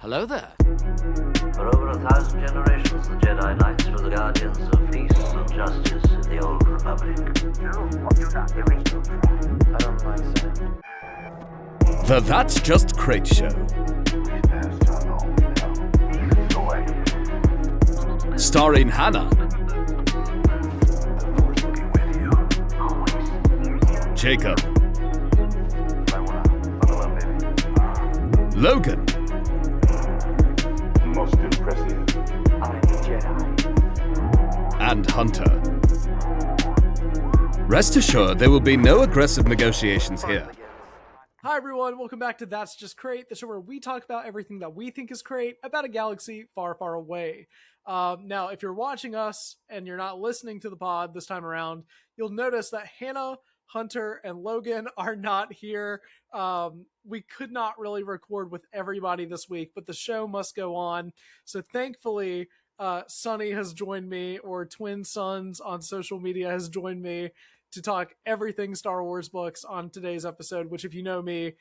Hello there. For over 1,000 generations, the Jedi Knights were the guardians of peace and justice in the Old Republic. I don't mind saying. The That's Just Crait Show. Starring Hannah. Jacob. Logan. Most impressive. I'm a Jedi. And Hunter. Rest assured, there will be no aggressive negotiations here. Hi everyone, welcome back to That's Just Crait, the show where we talk about everything that we think is great about a galaxy far, far away. Now, if you're watching us and you're not listening to the pod this time around, you'll notice that Hannah, Hunter, and Logan are not here. We could not really record with everybody this week, but the show must go on. So thankfully, Sunny has joined me, or Twin Sons on social media has joined me to talk everything Star Wars books on today's episode, which if you know me,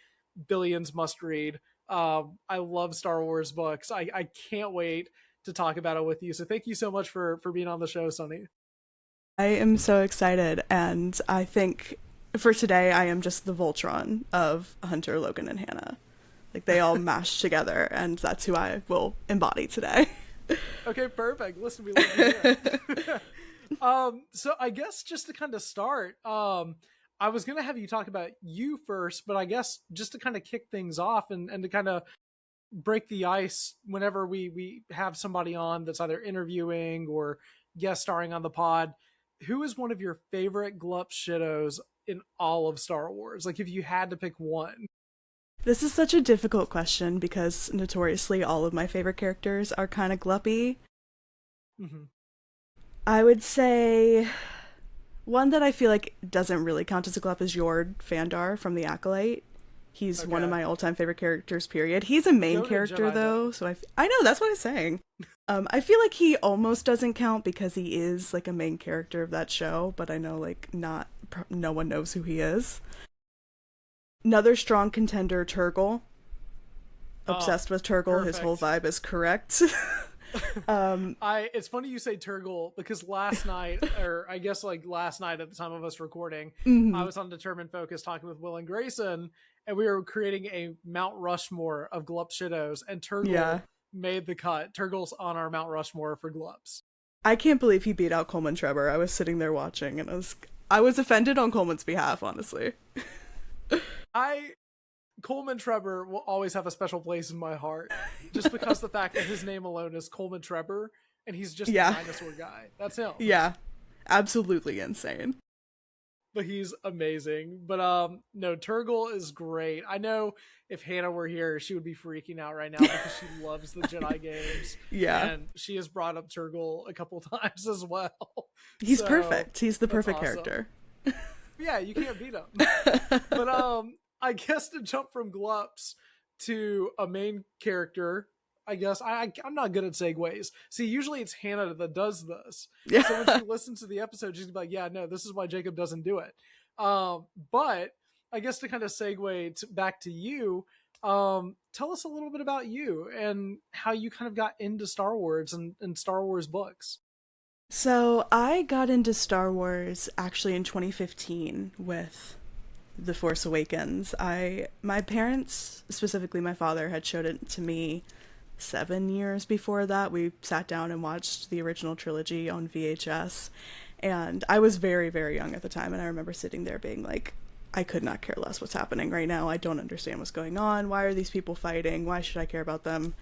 billions must read. I love Star Wars books. I can't wait to talk about it with you. So thank you so much for being on the show, Sunny. I am so excited, and I think for today I am just the Voltron of Hunter, Logan, and Hannah. Like, they all mashed together, and that's who I will embody today. Okay, perfect. Listen, we love to hear it. So I guess just to kind of start, I was going to have you talk about you first, but I guess just to kind of kick things off and to kind of break the ice whenever we have somebody on that's either interviewing or guest starring on the pod, who is one of your favorite glup shittos in all of Star Wars? Like, if you had to pick one. This is such a difficult question because notoriously all of my favorite characters are kind of gluppy. Mm-hmm. I would say one that I feel like doesn't really count as a glup is Yord Fandar from The Acolyte. He's one of my all-time favorite characters, period. He's a main character, though, so I know, that's what I'm saying. I feel like he almost doesn't count because he is, like, a main character of that show, but I know, like, no one knows who he is. Another strong contender, Turgle. Obsessed with Turgle. Perfect. His whole vibe is correct. It's funny you say Turgle because last night, or I guess like last night at the time of us recording, I was on Determined Focus talking with Will and Grayson, and we were creating a Mount Rushmore of Glup Shittos, and Turgle made the cut. Turgle's on our Mount Rushmore for Glups. I can't believe he beat out Coleman Trevor. I was sitting there watching, and I was offended on Coleman's behalf, honestly. Coleman Trevor will always have a special place in my heart, just because the fact that his name alone is Coleman Trevor, and he's just a dinosaur guy. That's him. Yeah, absolutely insane. But he's amazing. But no, Turgle is great. I know if Hannah were here, she would be freaking out right now because she loves the Jedi games. Yeah, and she has brought up Turgle a couple times as well. He's perfect. He's the perfect character. Yeah, you can't beat him. But I guess to jump from Glups to a main character, I guess I'm not good at segues. See, usually it's Hannah that does this. Yeah. So when she listens to the episode, she's gonna be like, yeah, no, this is why Jacob doesn't do it. But I guess to kind of segue back to you, tell us a little bit about you and how you kind of got into Star Wars and Star Wars books. So I got into Star Wars actually in 2015 with The Force Awakens. My parents, specifically my father, had showed it to me 7 years before that. We sat down and watched the original trilogy on VHS, and I was very, very young at the time, and I remember sitting there being like, I could not care less what's happening right now. I don't understand what's going on. Why are these people fighting? Why should I care about them?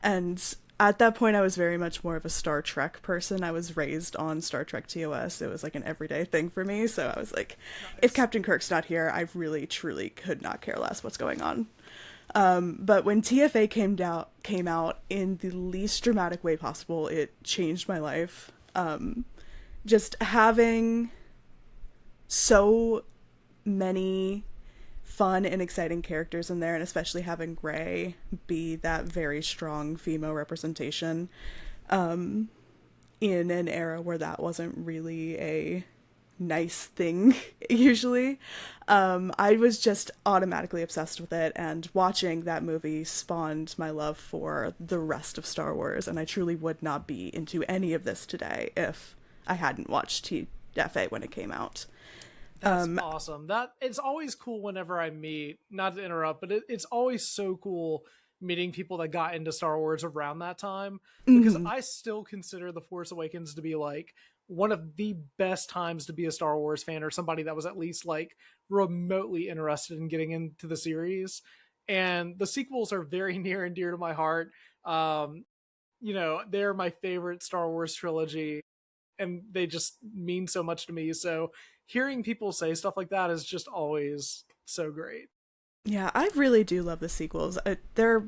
And at that point, I was very much more of a Star Trek person. I was raised on Star Trek TOS. It was like an everyday thing for me. So I was like, if Captain Kirk's not here, I really, truly could not care less what's going on. But when TFA came out in the least dramatic way possible, it changed my life. Just having so many fun and exciting characters in there, and especially having Rey be that very strong female representation in an era where that wasn't really a nice thing usually. I was just automatically obsessed with it, and watching that movie spawned my love for the rest of Star Wars, and I truly would not be into any of this today if I hadn't watched TFA when it came out. That's awesome. That it's always cool whenever I meet, not to interrupt, but it's always so cool meeting people that got into Star Wars around that time, because I still consider The Force Awakens to be like one of the best times to be a Star Wars fan, or somebody that was at least like remotely interested in getting into the series. And the sequels are very near and dear to my heart. They're my favorite Star Wars trilogy, and they just mean so much to me. So hearing people say stuff like that is just always so great. Yeah, I really do love the sequels. They're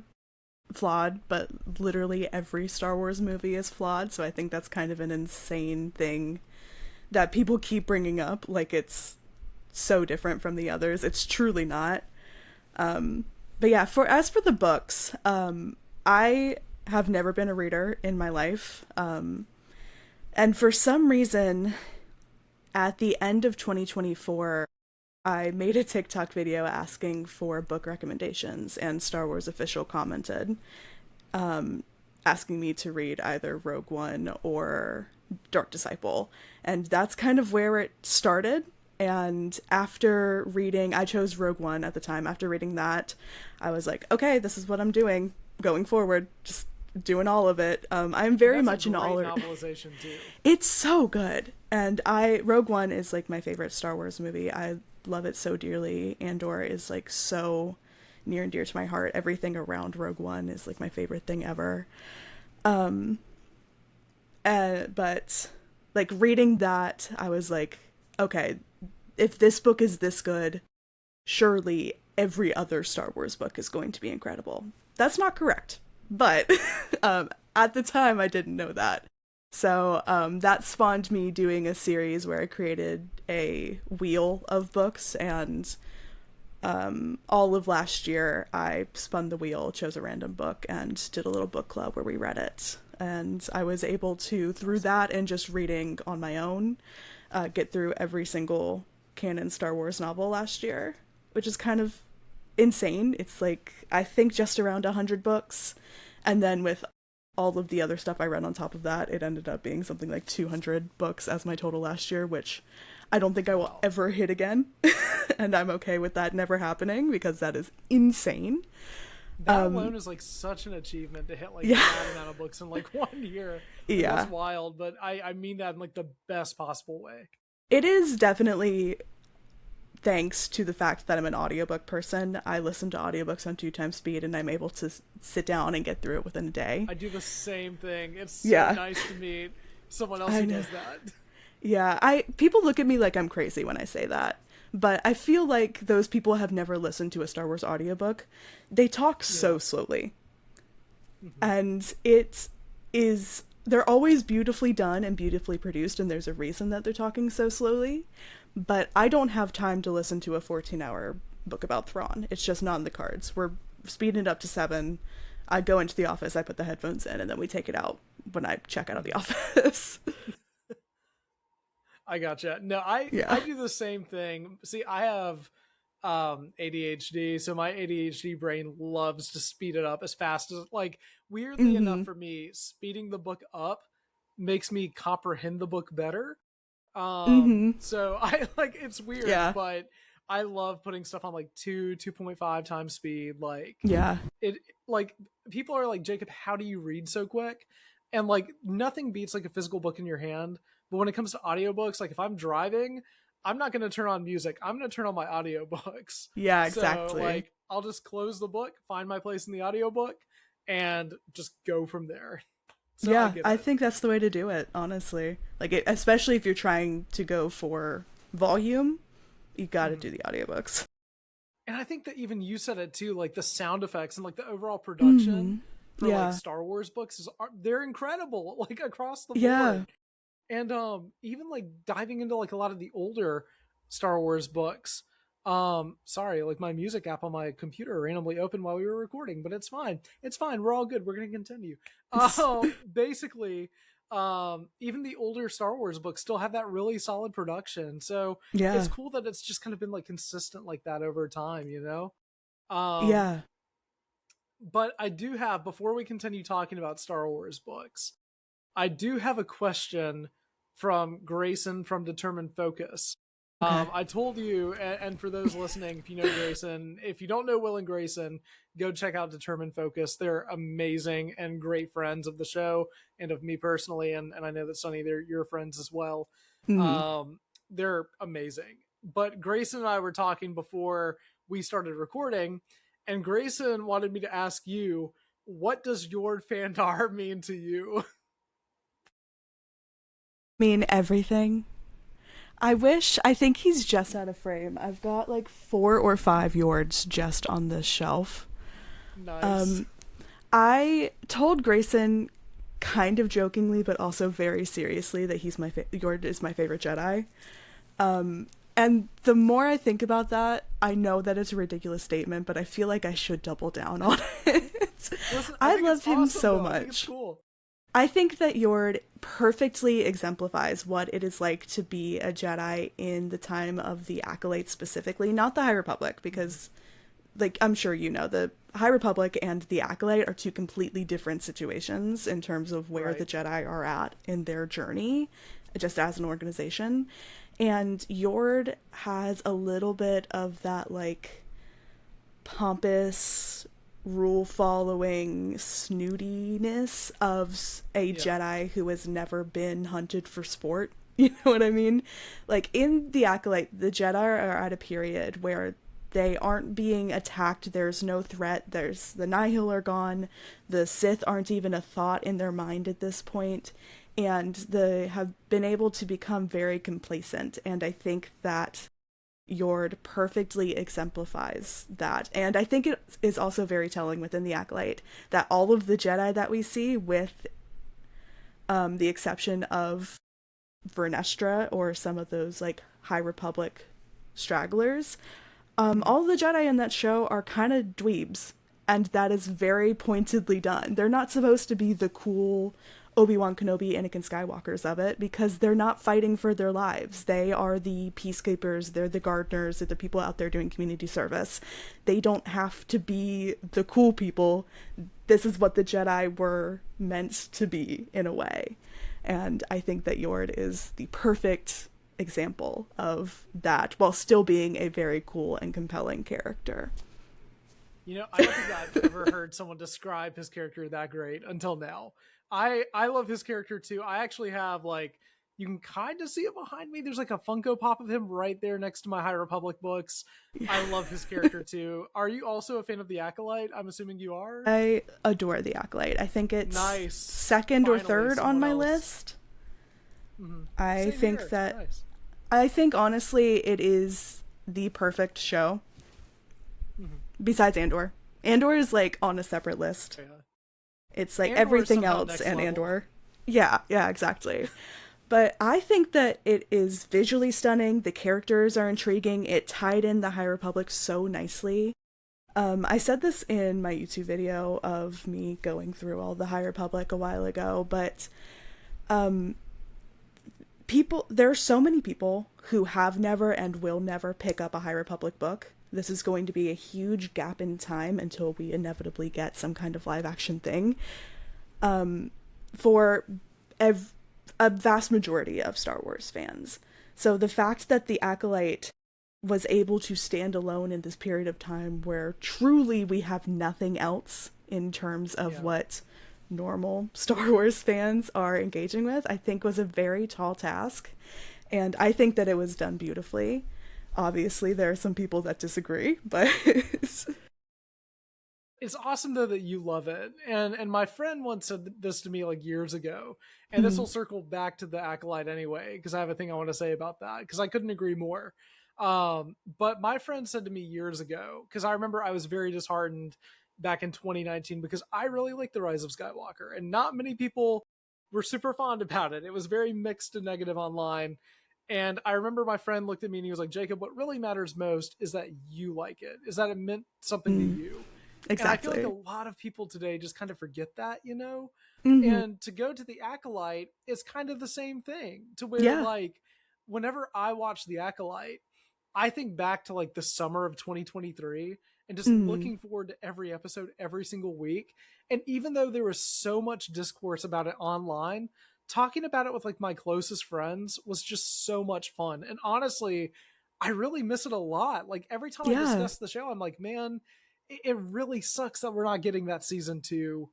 flawed, but literally every Star Wars movie is flawed, so I think that's kind of an insane thing that people keep bringing up, like it's so different from the others. It's truly not. But yeah, as for the books, I have never been a reader in my life. And for some reason, at the end of 2024, I made a TikTok video asking for book recommendations, and Star Wars Official commented, asking me to read either Rogue One or Dark Disciple. And that's kind of where it started. And after reading, I chose Rogue One at the time. After reading that, I was like, okay, this is what I'm doing going forward. Just doing all of it. I'm very much an all novelization too. It's so good. And Rogue One is like my favorite Star Wars movie. I love it so dearly. Andor is like so near and dear to my heart. Everything around Rogue One is like my favorite thing ever. But like reading that, I was like, okay, if this book is this good, surely every other Star Wars book is going to be incredible. That's not correct. But at the time, I didn't know that. So that spawned me doing a series where I created a wheel of books, and all of last year I spun the wheel, chose a random book, and did a little book club where we read it. And I was able to, through that and just reading on my own, get through every single canon Star Wars novel last year, which is kind of insane. It's like, I think just around 100 books. And then with all of the other stuff I read on top of that, it ended up being something like 200 books as my total last year, which I don't think I will ever hit again. And I'm okay with that never happening, because that is insane. That alone is like such an achievement to hit like that amount of books in like 1 year. Yeah. That's wild, but I mean that in like the best possible way. It is definitely thanks to the fact that I'm an audiobook person. I listen to audiobooks on 2x speed, and I'm able to sit down and get through it within a day. I do the same thing. It's so nice to meet someone else who does that. Yeah, people look at me like I'm crazy when I say that, but I feel like those people have never listened to a Star Wars audiobook. They talk so slowly. And they're always beautifully done and beautifully produced, and there's a reason that they're talking so slowly. But I don't have time to listen to a 14-hour book about Thrawn. It's just not in the cards. We're speeding it up to 7. I go into the office, I put the headphones in, and then we take it out when I check out of the office. I gotcha. No, I do the same thing. See, I have ADHD, so my ADHD brain loves to speed it up as fast as, like, weirdly enough for me, speeding the book up makes me comprehend the book better. So I like, it's weird, but I love putting stuff on like 2.5 times speed. Like, it like people are like, Jacob, how do you read so quick? And like, nothing beats like a physical book in your hand. But when it comes to audiobooks, like if I'm driving, I'm not going to turn on music. I'm going to turn on my audiobooks. Yeah, exactly. So, like, I'll just close the book, find my place in the audiobook, and just go from there. So yeah, I think that's the way to do it, honestly. Like, especially if you're trying to go for volume, you got to do the audiobooks. And I think that even you said it too, like the sound effects and like the overall production for like Star Wars books they're incredible, like across the board. Yeah. And even like diving into like a lot of the older Star Wars books. Sorry, like my music app on my computer randomly opened while we were recording, but it's fine. It's fine. We're all good. We're going to continue. Basically, even the older Star Wars books still have that really solid production. So Yeah. it's cool that it's just kind of been like consistent like that over time, you know? Yeah. But I do have, before we continue talking about Star Wars books, I do have a question from Grayson from Determined Focus. Okay. I told you, and for those listening, if you know Grayson, if you don't know Will and Grayson, go check out Determined Focus. They're amazing and great friends of the show and of me personally, and I know that Sonny, they're your friends as well. They're amazing. But Grayson and I were talking before we started recording, and Grayson wanted me to ask you, what does Yord Fandar mean to you? Mean everything. I think he's just out of frame. I've got like 4 or 5 Yords just on this shelf. Nice. I told Grayson kind of jokingly, but also very seriously, that he's Yord is my favorite Jedi. And the more I think about that, I know that it's a ridiculous statement, but I feel like I should double down on it. Listen, I think love it's him awesome, so though. much. I think it's cool. I think that Yord perfectly exemplifies what it is like to be a Jedi in the time of the Acolyte specifically, not the High Republic, because, like, I'm sure you know, the High Republic and the Acolyte are 2 completely different situations in terms of where the Jedi are at in their journey, just as an organization. And Yord has a little bit of that, like, pompous, rule-following snootiness of a Jedi who has never been hunted for sport. You know what I mean? Like, in the Acolyte, the Jedi are at a period where they aren't being attacked, there's no threat, the Nihil are gone, the Sith aren't even a thought in their mind at this point, and they have been able to become very complacent, and I think that Yord perfectly exemplifies that. And I think it is also very telling within the Acolyte that all of the Jedi that we see, with the exception of Vernestra or some of those like High Republic stragglers, all the Jedi in that show are kind of dweebs, and that is very pointedly done. They're not supposed to be the cool Obi-Wan Kenobi, Anakin Skywalkers of it, because they're not fighting for their lives. They are the peacekeepers, they're the gardeners, they're the people out there doing community service. They don't have to be the cool people. This is what the Jedi were meant to be, in a way. And I think that Yord is the perfect example of that, while still being a very cool and compelling character. You know, I don't think I've ever heard someone describe his character that great until now. I love his character too. I actually have, like, you can kind of see it behind me. There's like a Funko Pop of him right there next to my High Republic books. I love his character too. Are you also a fan of the Acolyte? I'm assuming you are. I adore the Acolyte. I think it's nice. second or third on my list. Mm-hmm. I think that nice. I think honestly it is the perfect show. Mm-hmm. Besides Andor. Andor is like on a separate list. Yeah. It's like Andor everything else and level. Andor. Yeah, exactly. But I think that it is visually stunning. The characters are intriguing. It tied in the High Republic so nicely. I said this in my YouTube video of me going through all the High Republic a while ago, but there are so many people who have never and will never pick up a High Republic book. This is going to be a huge gap in time until we inevitably get some kind of live action thing. For a vast majority of Star Wars fans. So the fact that the Acolyte was able to stand alone in this period of time where truly we have nothing else in terms of what normal Star Wars fans are engaging with, I think was a very tall task. And I think that it was done beautifully. Obviously, there are some people that disagree, but it's awesome though that you love it. And my friend once said this to me like years ago, and this will circle back to the Acolyte anyway, because I have a thing I want to say about that, because I couldn't agree more. But my friend said to me years ago, because I remember I was very disheartened back in 2019 because I really liked The Rise of Skywalker, and not many people were super fond about it. It was very mixed and negative online. And I remember my friend looked at me and he was like, Jacob, what really matters most is that you like it, is that it meant something to you. exactly. And I feel like a lot of people today just kind of forget that, you know? Mhm. And to go to The Acolyte is kind of the same thing, to where Yeah. like whenever I watch The Acolyte, I think back to like the summer of 2023 and just Mhm. looking forward to every episode every single week. And even though there was so much discourse about it online, talking about it with like my closest friends was just so much fun. And honestly, I really miss it a lot. Like every time I Yeah. discuss the show, I'm like, man, it really sucks that we're not getting that season 2,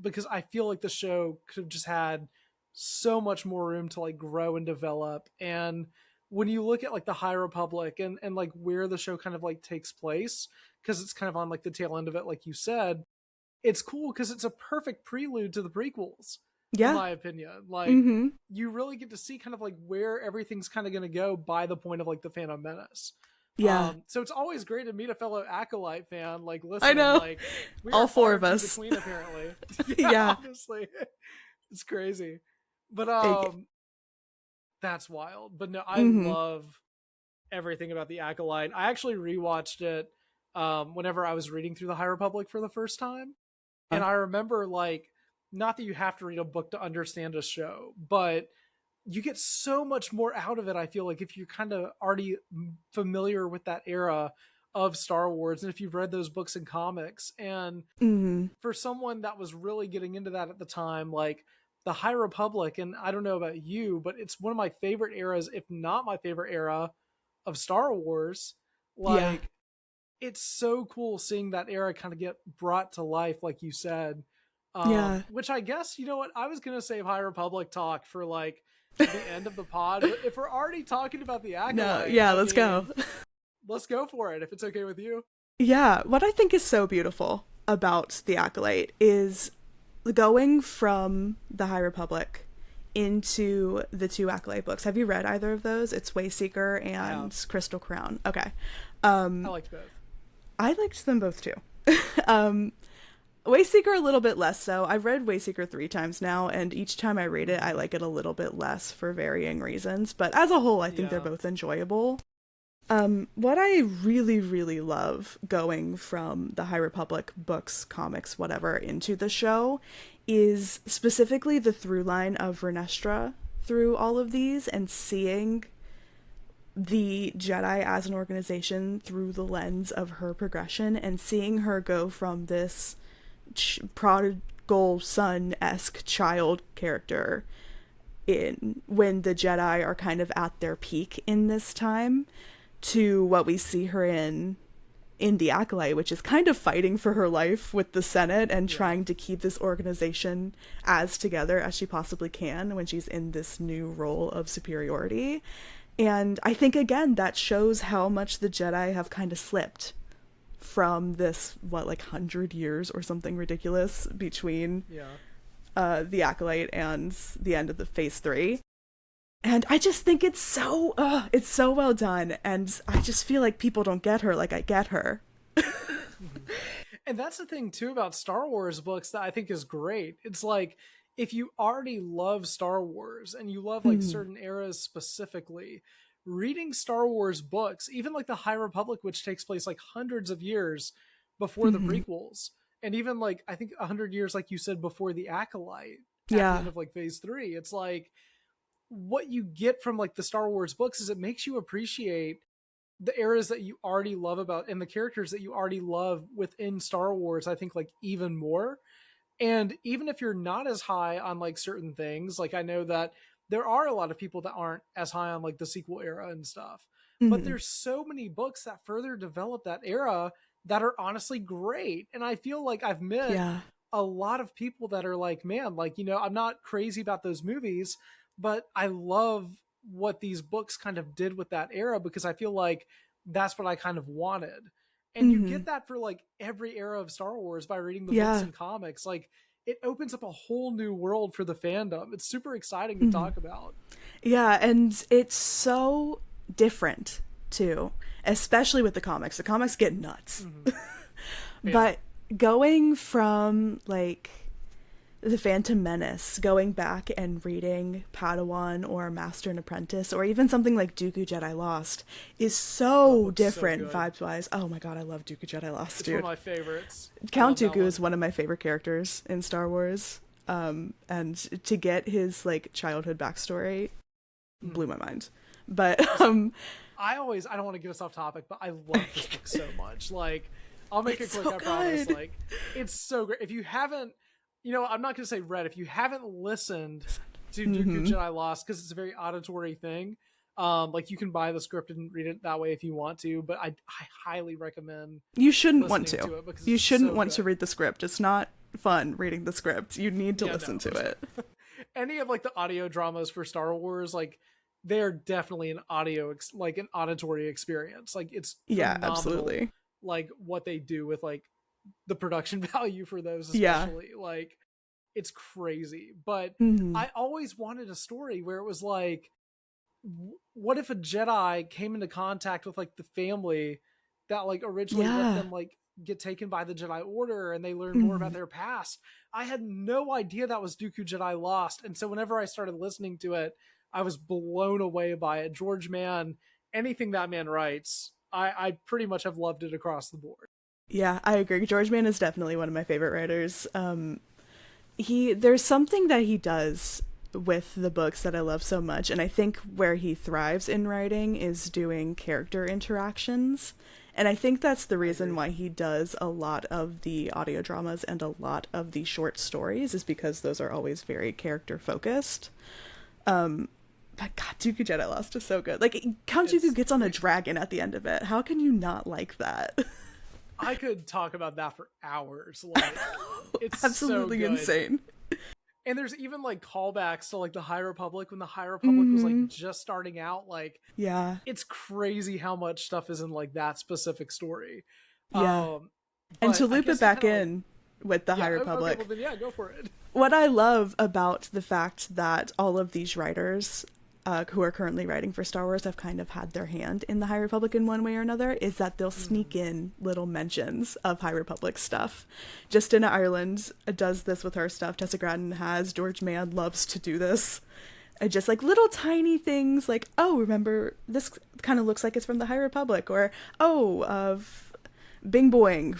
because I feel like the show could have just had so much more room to like grow and develop. And when you look at like the High Republic and like where the show kind of like takes place, because it's kind of on like the tail end of it, like you said, it's cool because it's a perfect prelude to the prequels, in Yeah. my opinion. Like Mhm. you really get to see kind of like where everything's kind of going to go by the point of like the Phantom Menace. Yeah. So it's always great to meet a fellow Acolyte fan. Like, I listen, know. like we All are four far of and few us. between, apparently. Yeah. Honestly, it's crazy, but Like, that's wild. But no, I mhm. love everything about the Acolyte. I actually rewatched it whenever I was reading through the High Republic for the first time, and I remember like, not that you have to read a book to understand a show, but you get so much more out of it. I feel like if you're kind of already familiar with that era of Star Wars, and if you've read those books and comics, and Mhm. for someone that was really getting into that at the time, like the High Republic, and I don't know about you, but it's one of my favorite eras, if not my favorite era of Star Wars. Yeah. Like, it's so cool seeing that era kind of get brought to life, like you said. Yeah. Which I guess, you know what, I was gonna save High Republic talk for like the end of the pod, but if we're already talking about the Acolyte, No, yeah, I let's mean, go. let's go for it if it's okay with you. Yeah, what I think is so beautiful about The Acolyte is going from the High Republic into the two Acolyte books. Have you read either of those? It's Wayseeker and Crystal Crown. Okay. I liked both. I liked them both too. um, Wayseeker a little bit less so. I've read Wayseeker 3 times now, and each time I read it, I like it a little bit less for varying reasons. But as a whole, I think they're both enjoyable. What I really, really love going from the High Republic books, comics, whatever, into the show is specifically the through line of Vernestra through all of these and seeing the Jedi as an organization through the lens of her progression and seeing her go from this prodigal son-esque child character in when the Jedi are kind of at their peak in this time to what we see her in the Acolyte, which is kind of fighting for her life with the Senate and trying to keep this organization as together as she possibly can when she's in this new role of superiority. And I think, again, that shows how much the Jedi have kind of slipped from this, 100 years or something ridiculous between the Acolyte and the end of the Phase 3. And I just think it's so well done. And I just feel like people don't get her like I get her. And that's the thing, too, about Star Wars books that I think is great. It's like, if you already love Star Wars and you love like certain eras specifically, reading Star Wars books, even like the High Republic, which takes place like hundreds of years before the prequels, and even like I think 100 years, like you said, before the Acolyte at the end of like Phase 3, it's like what you get from like the Star Wars books is it makes you appreciate the eras that you already love about and the characters that you already love within Star Wars, I think like even more. And even if you're not as high on like certain things, like I know that there are a lot of people that aren't as high on like the sequel era and stuff, but there's so many books that further develop that era that are honestly great. And I feel like I've met a lot of people that are like, man, like, you know, I'm not crazy about those movies, but I love what these books kind of did with that era because I feel like that's what I kind of wanted. And you get that for like every era of Star Wars by reading the books and comics. Like it opens up a whole new world for the fandom. It's super exciting to talk about. Yeah, and it's so different too, especially with the comics. The comics get nuts. But going from like The Phantom Menace, going back and reading Padawan or Master and Apprentice, or even something like Dooku Jedi Lost, is so different vibes-wise. Oh my god, I love Dooku Jedi Lost, dude. It's one of my favorites. Count Dooku is one of my favorite characters in Star Wars. And to get his, like, childhood backstory blew my mind. But, I don't want to get us off topic, but I love this book so much. Like, I'll make it quick, so I promise. good. Like, it's so great. If you haven't, I'm not going to say read, if you haven't listened to Dooku Jedi Lost, because it's a very auditory thing, like, you can buy the script and read it that way if you want to, but I highly recommend you shouldn't want to to. it because You shouldn't so want good. to read the script. It's not fun reading the script. You need to listen to it. Any of, like, the audio dramas for Star Wars, like, they're definitely an an auditory experience. Like, it's phenomenal, absolutely. like, what they do with, like, the production value for those, especially. Like, it's crazy. But I always wanted a story where it was like, what if a Jedi came into contact with, like, the family that, like, originally let them, like, get taken by the Jedi Order, and they learn more about their past. I had no idea that was Dooku Jedi Lost, and so whenever I started listening to it, I was blown away by it. George Mann, anything that man writes, I pretty much have loved it across the board. Yeah, I agree. George Mann is definitely one of my favorite writers. There's something that he does with the books that I love so much, and I think where he thrives in writing is doing character interactions. And I think that's the reason why he does a lot of the audio dramas and a lot of the short stories, is because those are always very character focused. But God, Dooku Jedi Lost is so good. Like, Count Dooku gets on a dragon at the end of it. How can you not like that? I could talk about that for hours. Like, it's absolutely so good. Insane. And there's even, like, callbacks to, like, the High Republic, when the High Republic was, like, just starting out. Like, it's crazy how much stuff is in, like, that specific story. And to loop it back in with the High Republic. Okay, well then, go for it. What I love about the fact that all of these writers who are currently writing for Star Wars have kind of had their hand in the High Republic in one way or another is that they'll sneak in little mentions of High Republic stuff. Justina Ireland does this with her stuff. Tessa Gratton has. George Mann loves to do this. Just like little tiny things like, oh, remember this kind of looks like it's from the High Republic, or Bing Boing,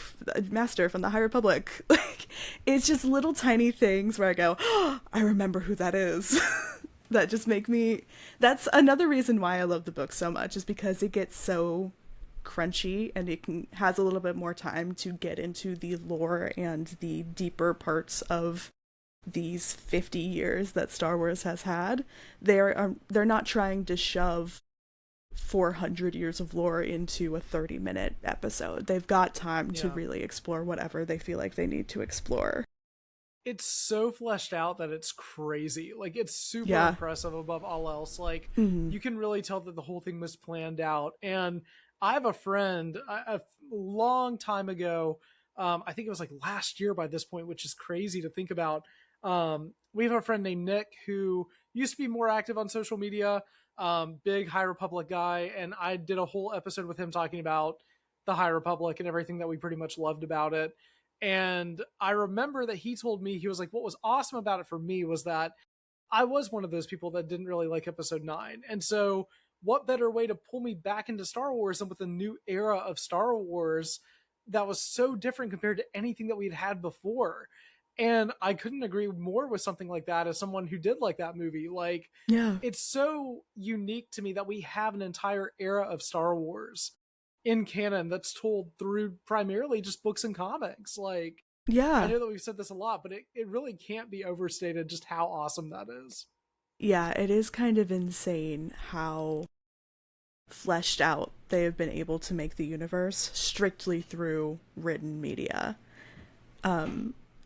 Master from the High Republic. Like, it's just little tiny things where I go, oh, I remember who that is. That just make me, that's another reason why I love the book so much, is because it gets so crunchy and has a little bit more time to get into the lore and the deeper parts of these 50 years that Star Wars has had. They're not trying to shove 400 years of lore into a 30-minute episode. They've got time to really explore whatever they feel like they need to explore. It's so fleshed out that it's crazy. Like, it's super impressive above all else. Like, you can really tell that the whole thing was planned out. And I have a friend a long time ago, I think it was like last year by this point, which is crazy to think about. We have a friend named Nick who used to be more active on social media, big High Republic guy. And I did a whole episode with him talking about the High Republic and everything that we pretty much loved about it. And I remember that he told me, he was like, what was awesome about it for me was that I was one of those people that didn't really like episode 9. And so what better way to pull me back into Star Wars than with a new era of Star Wars that was so different compared to anything that we'd had before. And I couldn't agree more with something like that as someone who did like that movie. Like, it's so unique to me that we have an entire era of Star Wars in canon that's told through primarily just books and comics. Like, I know that we've said this a lot, but it really can't be overstated just how awesome that is. Yeah, it is kind of insane how fleshed out they have been able to make the universe strictly through written media.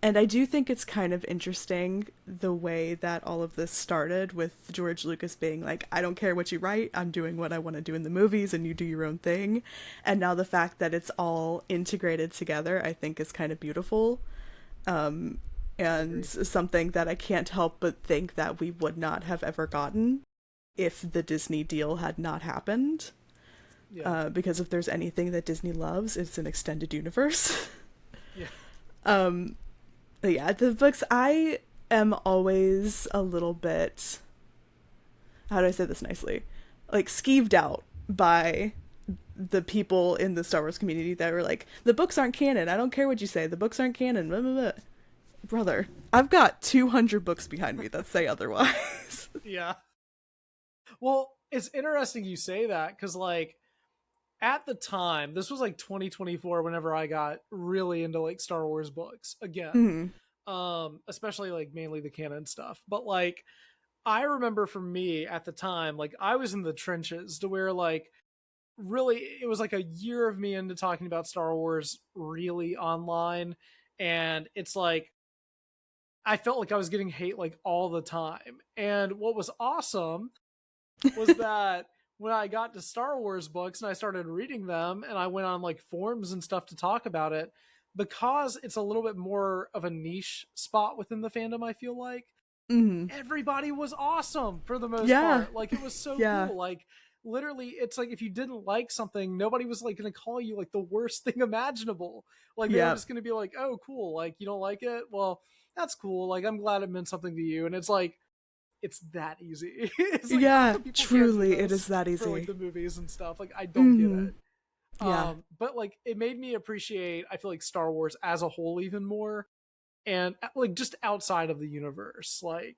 And I do think it's kind of interesting the way that all of this started, with George Lucas being like, I don't care what you write, I'm doing what I want to do in the movies and you do your own thing. And now the fact that it's all integrated together, I think is kind of beautiful. And something that I can't help but think that we would not have ever gotten if the Disney deal had not happened. Because if there's anything that Disney loves, it's an extended universe. But yeah, the books, I am always a little bit, how do I say this nicely? Like, skeeved out by the people in the Star Wars community that were like, the books aren't canon. I don't care what you say. The books aren't canon. Blah, blah, blah. Brother, I've got 200 books behind me that say otherwise. Yeah. Well, it's interesting you say that because, like, at the time, this was like 2024 whenever I got really into like Star Wars books again. Especially like mainly the canon stuff. But like I remember for me at the time, like I was in the trenches to where like really it was like a year of me into talking about Star Wars really online. And it's like I felt like I was getting hate like all the time. And what was awesome was that when I got to Star Wars books and I started reading them and I went on like forums and stuff to talk about it, because it's a little bit more of a niche spot within the fandom, I feel like everybody was awesome for the most part. Like it was so cool. Like literally it's like if you didn't like something, nobody was like going to call you like the worst thing imaginable. Like they were just going to be like, oh cool, like you don't like it, well that's cool, like I'm glad it meant something to you. And it's like it's that easy. It's like, truly it is that easy for like the movies and stuff. Like I don't get it. Yeah. But like it made me appreciate, I feel like Star Wars as a whole even more, and like just outside of the universe. Like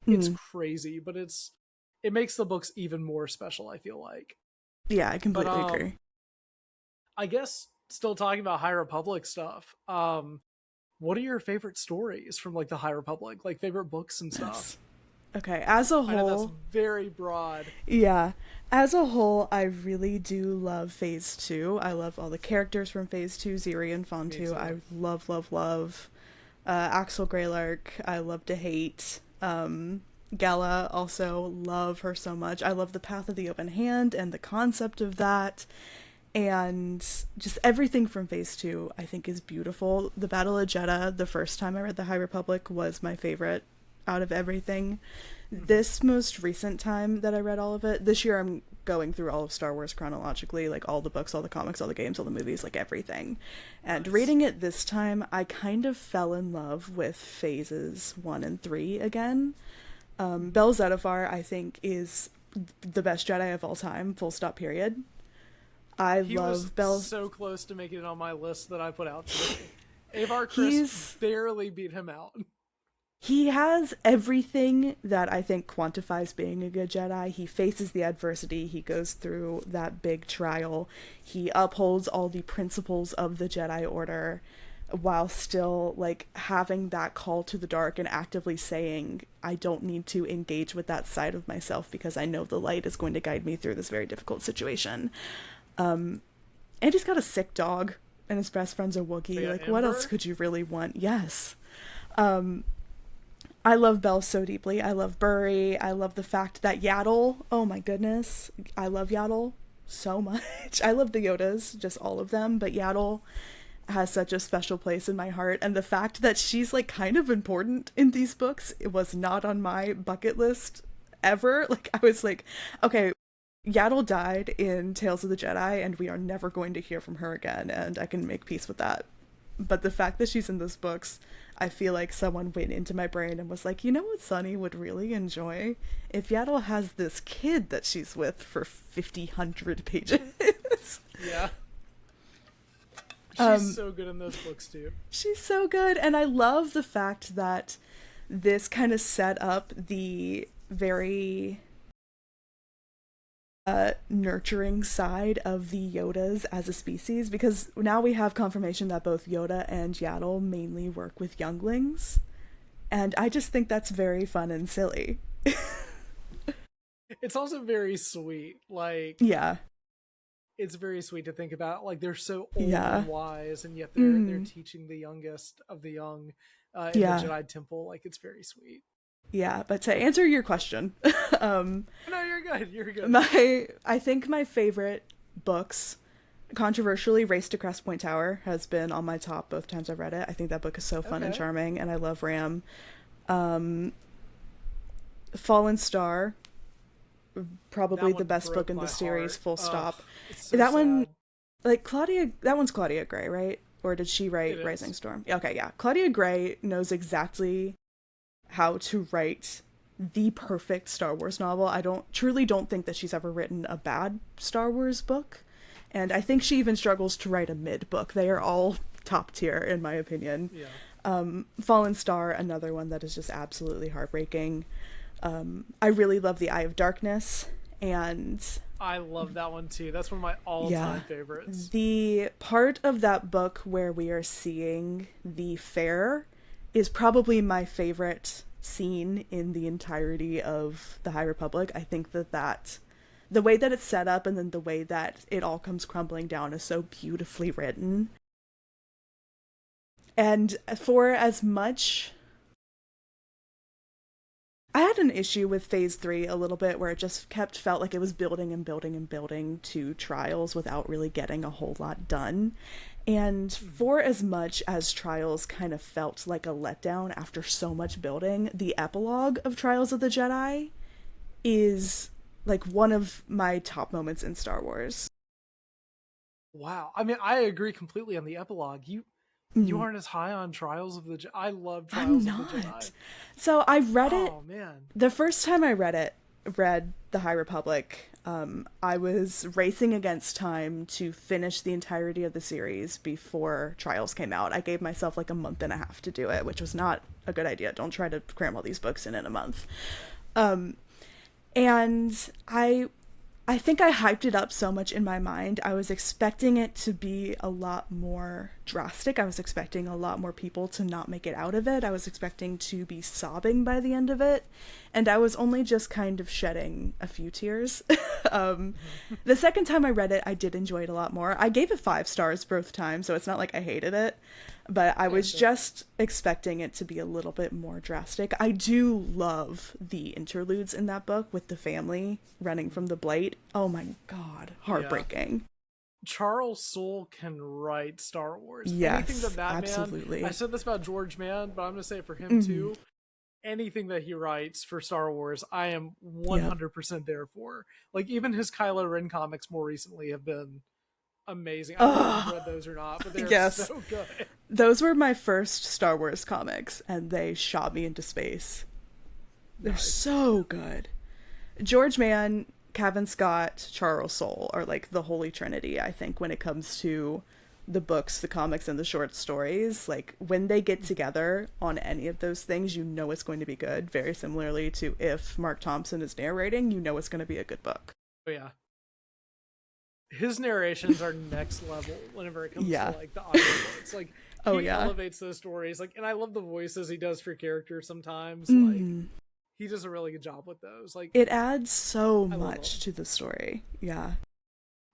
it's crazy, but it makes the books even more special, I feel like. Yeah, I completely agree. I guess still talking about High Republic stuff. What are your favorite stories from like the High Republic? Like favorite books and stuff? Okay, as a whole, I know that's very broad. Yeah, as a whole, I really do love Phase 2. I love all the characters from Phase 2, Ziri and Fontu. I love. Axel Greylark, I love to hate. Gala, also love her so much. I love the Path of the Open Hand and the concept of that. And just everything from Phase 2, I think, is beautiful. The Battle of Jeddah, the first time I read the High Republic, was my favorite out of everything. This most recent time that I read all of it, this year I'm going through all of Star Wars chronologically, like all the books, all the comics, all the games, all the movies, like everything. And reading it this time, I kind of fell in love with phases 1 and 3 again. Bel Zettifar, I think, is the best Jedi of all time, full stop, period. He love Bel. So close to making it on my list that I put out today. Avar Chris barely beat him out. He has everything that I think quantifies being a good Jedi. He faces the adversity. He goes through that big trial. He upholds all the principles of the Jedi Order while still, like, having that call to the dark and actively saying, I don't need to engage with that side of myself because I know the light is going to guide me through this very difficult situation. And he's got a sick dog, and his best friend's a Wookiee. Like, what else could you really want? Yes. I love Bel so deeply. I love Burry. I love the fact that Yaddle, oh my goodness, I love Yaddle so much. I love the Yodas, just all of them, but Yaddle has such a special place in my heart. And the fact that she's like kind of important in these books, it was not on my bucket list ever. Like I was like, okay, Yaddle died in Tales of the Jedi and we are never going to hear from her again, and I can make peace with that. But the fact that she's in those books, I feel like someone went into my brain and was like, you know what Sunny would really enjoy? If Yaddle has this kid that she's with for 100 pages. Yeah. She's so good in those books too. She's so good. And I love the fact that this kind of set up the very nurturing side of the Yodas as a species, because now we have confirmation that both Yoda and Yaddle mainly work with younglings, and I just think that's very fun and silly. It's also very sweet. Like, yeah, it's very sweet to think about. Like, they're so old and wise, and yet they're teaching the youngest of the young in the Jedi Temple. Like, it's very sweet. Yeah, but to answer your question, no, you're good. You're good. I think my favorite books, controversially, Race to Crest Point Tower has been on my top both times I've read it. I think that book is so fun and charming, and I love Ram. Fallen Star, probably the best book in the series. Full stop. So that sad. One, like Claudia. That one's Claudia Gray, right? Or did she write Rising Storm? Okay, yeah. Claudia Gray knows exactly how to write the perfect Star Wars novel. I truly don't think that she's ever written a bad Star Wars book. And I think she even struggles to write a mid book. They are all top tier, in my opinion. Yeah. Fallen Star, another one that is just absolutely heartbreaking. I really love The Eye of Darkness, and I love that one too. That's one of my all-time favorites. The part of that book where we are seeing the fair is probably my favorite scene in the entirety of the High Republic. I think that the way that it's set up and then the way that it all comes crumbling down is so beautifully written. And for as much... I had an issue with Phase 3 a little bit where it just felt like it was building and building and building to Trials without really getting a whole lot done. And for as much as Trials kind of felt like a letdown after so much building, the epilogue of Trials of the Jedi is like one of my top moments in Star Wars. Wow. I mean, I agree completely on the epilogue. You aren't as high on Trials of the Jedi. I love Trials of the Jedi. So I read it. Oh, man. The first time I read The High Republic, I was racing against time to finish the entirety of the series before Trials came out. I gave myself like a month and a half to do it, which was not a good idea. Don't try to cram all these books in a month. And I think I hyped it up so much in my mind. I was expecting it to be a lot more drastic. I was expecting a lot more people to not make it out of it. I was expecting to be sobbing by the end of it. And I was only just kind of shedding a few tears. The second time I read it, I did enjoy it a lot more. I gave it 5 stars both times, so it's not like I hated it. But I was just expecting it to be a little bit more drastic. I do love the interludes in that book with the family running from the blight. Oh my god, heartbreaking. Yeah. Charles Soule can write Star Wars. Yes, anything that absolutely. man, I said this about George Mann, but I'm going to say it for him too. Anything that he writes for Star Wars, I am 100% there for. Like, even his Kylo Ren comics more recently have been amazing. I don't know if you've read those or not, but they're so good. Those were my first Star Wars comics, and they shot me into space. They're so good. George Mann, Kevin Scott, Charles Soule are like the holy trinity, I think, when it comes to the books, the comics, and the short stories. Like, when they get together on any of those things, you know it's going to be good. Very similarly to if Mark Thompson is narrating, you know it's going to be a good book. Oh, yeah. His narrations are next level whenever it comes to like the audiobooks. Like, he elevates those stories. Like, and I love the voices he does for characters sometimes. Like, he does a really good job with those. Like, it adds so much to the story. Yeah.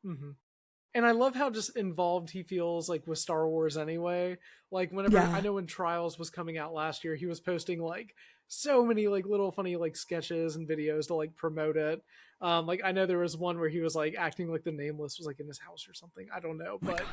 And I love how just involved he feels like with Star Wars anyway. Like, whenever I know when Trials was coming out last year, he was posting like so many like little funny like sketches and videos to like promote it. Like, I know there was one where he was like acting like the Nameless was like in his house or something. I don't know, but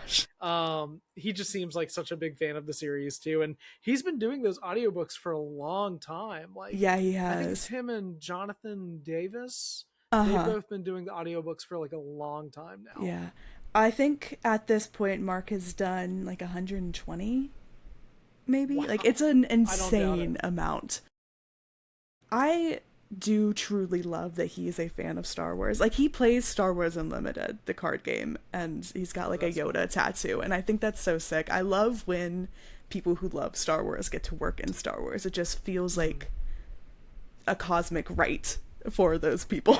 he just seems like such a big fan of the series too, and he's been doing those audiobooks for a long time. Like, he has. I think it's him and Jonathan Davis. They've both been doing the audiobooks for like a long time now. Yeah, I think at this point Mark has done like 120 maybe. Wow. Like, it's an insane amount. I do truly love that he is a fan of Star Wars. Like, he plays Star Wars Unlimited, the card game, and he's got like a Yoda tattoo, and I think that's so sick. I love when people who love Star Wars get to work in Star Wars. It just feels like a cosmic right for those people.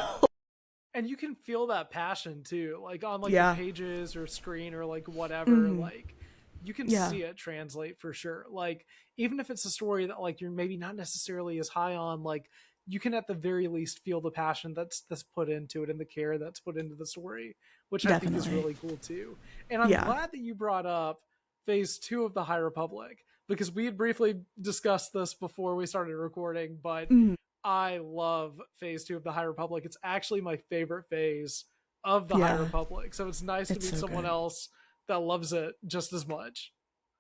And you can feel that passion too, like on like the pages or screen or like whatever. Like, you can see it translate for sure. Like, even if it's a story that like you're maybe not necessarily as high on, like, you can at the very least feel the passion that's put into it and the care that's put into the story, which I think is really cool too. And I'm glad that you brought up Phase 2 of the High Republic, because we had briefly discussed this before we started recording, but I love Phase 2 of the High Republic. It's actually my favorite phase of the High Republic. So it's nice to meet someone else that loves it just as much.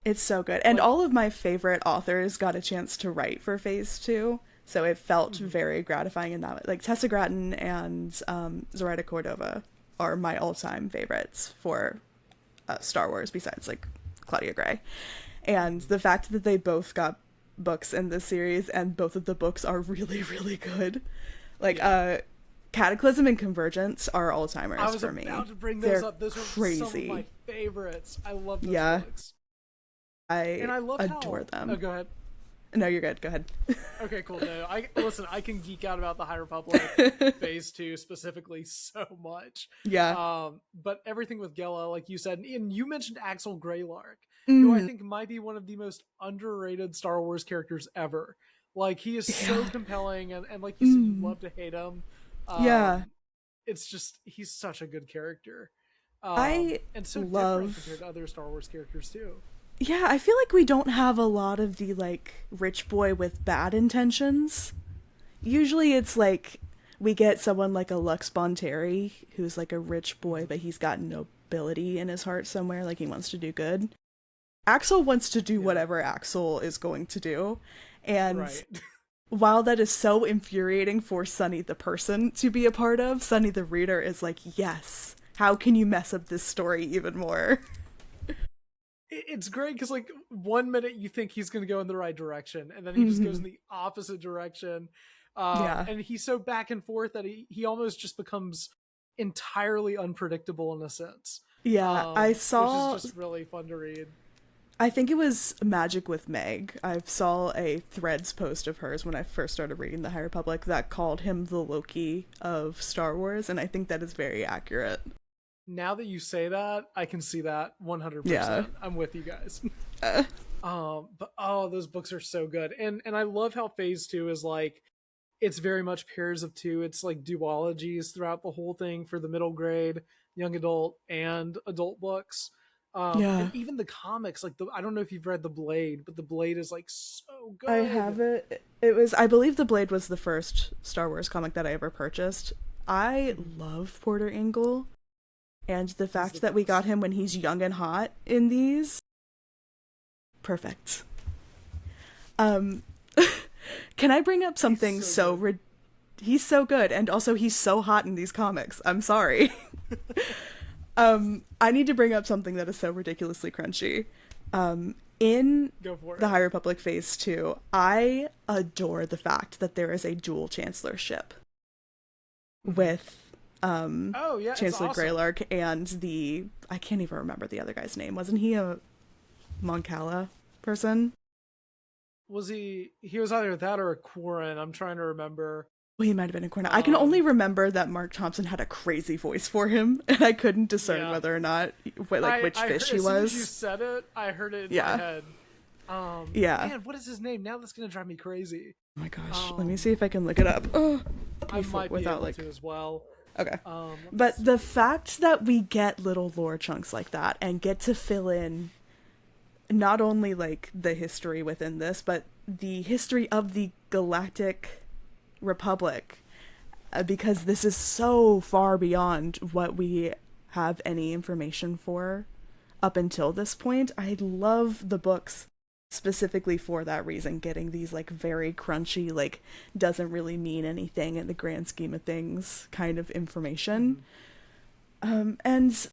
It's so good. And all of my favorite authors got a chance to write for Phase 2. So it felt very gratifying in that way. Like, Tessa Gratton and Zoraida Cordova are my all-time favorites for Star Wars, besides like Claudia Gray. And the fact that they both got books in this series, and both of the books are really, really good. Like, Cataclysm and Convergence are all-timers for me. I was about to bring those up. Those crazy. are some of my favorites. I love those books. I love adore them. Oh, go ahead. No, you're good. Go ahead. Okay, cool. No, I can geek out about the High Republic Phase 2 specifically so much. Yeah. But everything with Gela, like you said, and you mentioned Axel Greylark, who I think might be one of the most underrated Star Wars characters ever. Like, he is so compelling, and like you said, you love to hate him. It's just, he's such a good character. And so different compared to other Star Wars characters too. Yeah, I feel like we don't have a lot of the, like, rich boy with bad intentions. Usually it's like, we get someone like a Lux Bonteri, who's like a rich boy, but he's got nobility in his heart somewhere, like he wants to do good. Axel wants to do whatever Axel is going to do. And while that is so infuriating for Sunny the person to be a part of, Sunny the reader is like, yes, how can you mess up this story even more? It's great because, like, one minute you think he's going to go in the right direction, and then he just goes in the opposite direction. And he's so back and forth that he almost just becomes entirely unpredictable in a sense. Yeah, I saw... Which is just really fun to read. I think it was Magic with Meg. I saw a Threads post of hers when I first started reading The High Republic that called him the Loki of Star Wars, and I think that is very accurate. Now that you say that, I can see that 100%. Yeah. I'm with you guys. But those books are so good. And I love how Phase 2 is like, it's very much pairs of two. It's like duologies throughout the whole thing for the middle grade, young adult, and adult books. And even the comics, like I don't know if you've read The Blade, but The Blade is like so good. I have it. I believe The Blade was the first Star Wars comic that I ever purchased. I love Porter Engle. And the fact that we got him when he's young and hot in these, perfect. Can I bring up something he's so good, and also he's so hot in these comics. I'm sorry. I need to bring up something that is so ridiculously crunchy. In the High Republic Phase 2, I adore the fact that there is a dual Chancellor ship with Chancellor awesome. Greylark and I can't even remember the other guy's name. Wasn't he a Mon Cala person? Was he was either that or a Quarren. I'm trying to remember. Well, he might have been a Quarren. I can only remember that Mark Thompson had a crazy voice for him, and I couldn't discern whether or not, which fish he was. As soon as you said it, I heard it in my head. Man, what is his name? Now that's going to drive me crazy. Oh my gosh, let me see if I can look it up. I might be able to as well. Okay. But the fact that we get little lore chunks like that and get to fill in not only like the history within this, but the history of the Galactic Republic, because this is so far beyond what we have any information for up until this point. I love the books specifically for that reason, getting these like very crunchy, like doesn't really mean anything in the grand scheme of things kind of information. And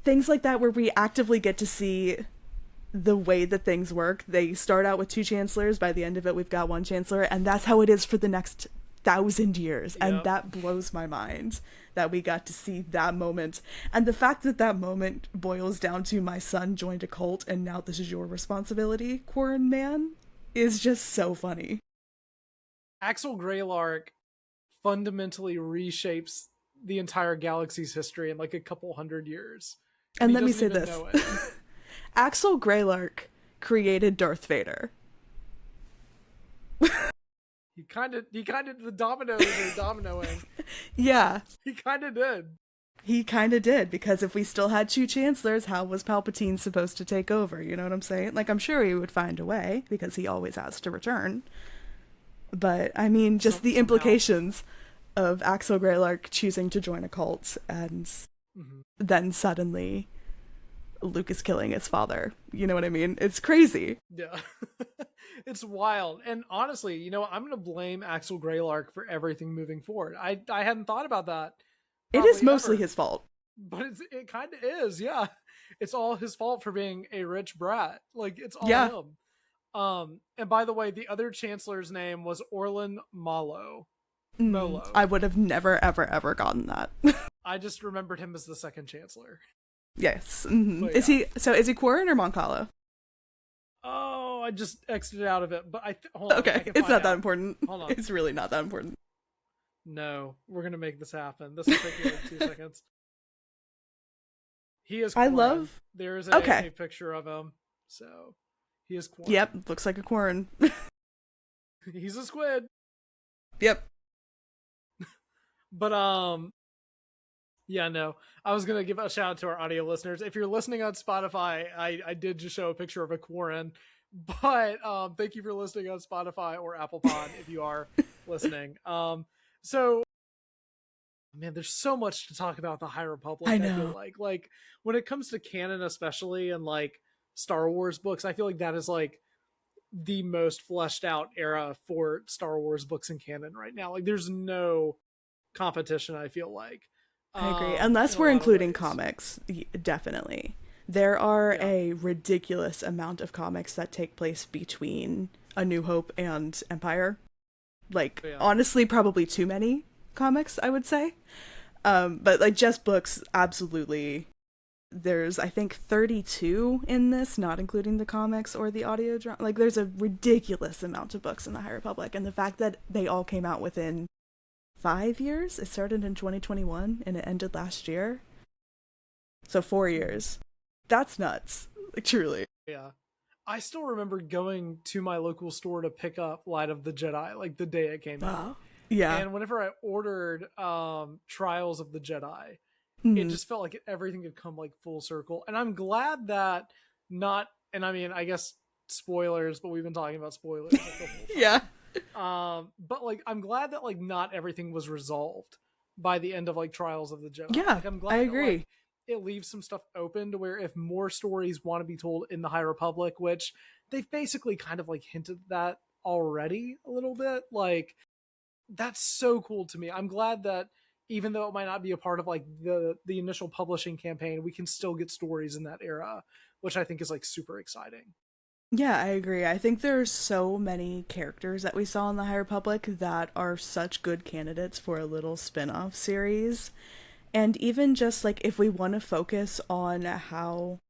things like that where we actively get to see the way that things work. They start out with 2 chancellors, by the end of it we've got 1 chancellor, and that's how it is for the next 1,000 years. And that blows my mind that we got to see that moment, and the fact that that moment boils down to my son joined a cult and now this is your responsibility, Quarren man, is just so funny. Axel Greylark fundamentally reshapes the entire galaxy's history in like a couple hundred years, and let me say this. Axel Greylark created Darth Vader. He kind of the dominoes are dominoing. Yeah. He kind of did. He kind of did, because if we still had 2 chancellors, how was Palpatine supposed to take over? You know what I'm saying? Like, I'm sure he would find a way, because he always has to return. But, I mean, just the implications of Axel Greylark choosing to join a cult, and then suddenly Luke is killing his father. You know what I mean? It's crazy. Yeah. It's wild. And honestly, you know, I'm going to blame Axel Greylark for everything moving forward. I hadn't thought about that. It is mostly his fault. But it kind of is, yeah. It's all his fault for being a rich brat. Like, it's all him. And by the way, the other chancellor's name was Orlan Molo. I would have never, ever, ever gotten that. I just remembered him as the second chancellor. Yes. But Is yeah. he Quarren or Moncala? Oh, I just exited out of it, but hold on. I Okay, can it's find not that out. important. Hold on. It's really not that important. No, we're gonna make this happen. This will take me like 2 seconds. He is I Quarren. love- There is Okay. a picture of him. So he is Quarren. Yep, looks like a Quarren. He's a squid. Yep. But yeah, no. I was gonna give a shout out to our audio listeners. If you're listening on Spotify, I did just show a picture of a Quarren. But thank you for listening on Spotify or Apple Pod if you are listening. So man, there's so much to talk about the High Republic. I I feel know. like when it comes to canon, especially and like Star Wars books, I feel like that is like the most fleshed out era for Star Wars books and canon right now. Like there's no competition, I feel like. I agree. in Unless a we're lot of including ways. comics, definitely. There are Yeah. a ridiculous amount of comics that take place between A New Hope and Empire. Like, Yeah. honestly, probably too many comics, I would say. But like just books, absolutely. There's, I think, 32 in this, not including the comics or the audio drama. Like, there's a ridiculous amount of books in the High Republic, and the fact that they all came out within 5 years. It started in 2021 and it ended last year. So 4 years. That's nuts. Like, truly. Yeah. I still remember going to my local store to pick up Light of the Jedi, like the day it came out. Wow. Yeah. And whenever I ordered Trials of the Jedi, Mhm. it just felt like everything had come like full circle. And I'm glad that not, and I mean, I guess spoilers, but we've been talking about spoilers. Like, the whole Yeah. but like I'm glad that like not everything was resolved by the end of like Trials of the Jedi. Yeah, Like, I'm glad I that, agree. like, it leaves some stuff open to where if more stories want to be told in the High Republic, which they've basically kind of like hinted that already a little bit, like that's so cool to me. I'm glad that even though it might not be a part of like the initial publishing campaign, we can still get stories in that era, which I think is like super exciting. Yeah, I agree. I think there's so many characters that we saw in the High Republic that are such good candidates for a little spin-off series. And even just like if we want to focus on how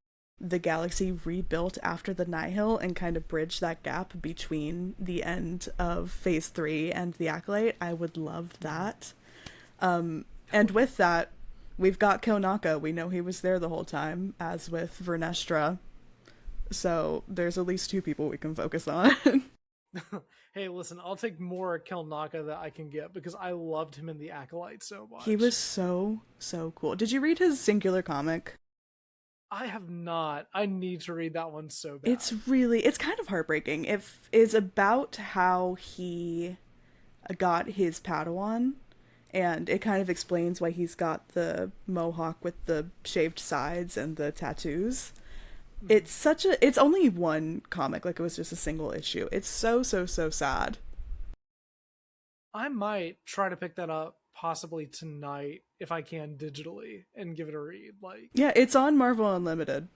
the galaxy rebuilt after the Nihil and kind of bridge that gap between the end of Phase 3 and the Acolyte, I would love that. And with that, we've got Kilnaka. We know he was there the whole time, as with Vernestra. So there's at least 2 people we can focus on. Hey, listen, I'll take more Kelnaka that I can get because I loved him in the Acolyte so much. He was so cool. Did you read his singular comic? I have not. I need to read that one so bad. It's kind of heartbreaking. It is about how he got his Padawan, and it kind of explains why he's got the mohawk with the shaved sides and the tattoos. It's only one comic, like it was just a single issue. It's so sad. I might try to pick that up possibly tonight if I can digitally and give it a read. Like, Yeah, it's on Marvel Unlimited.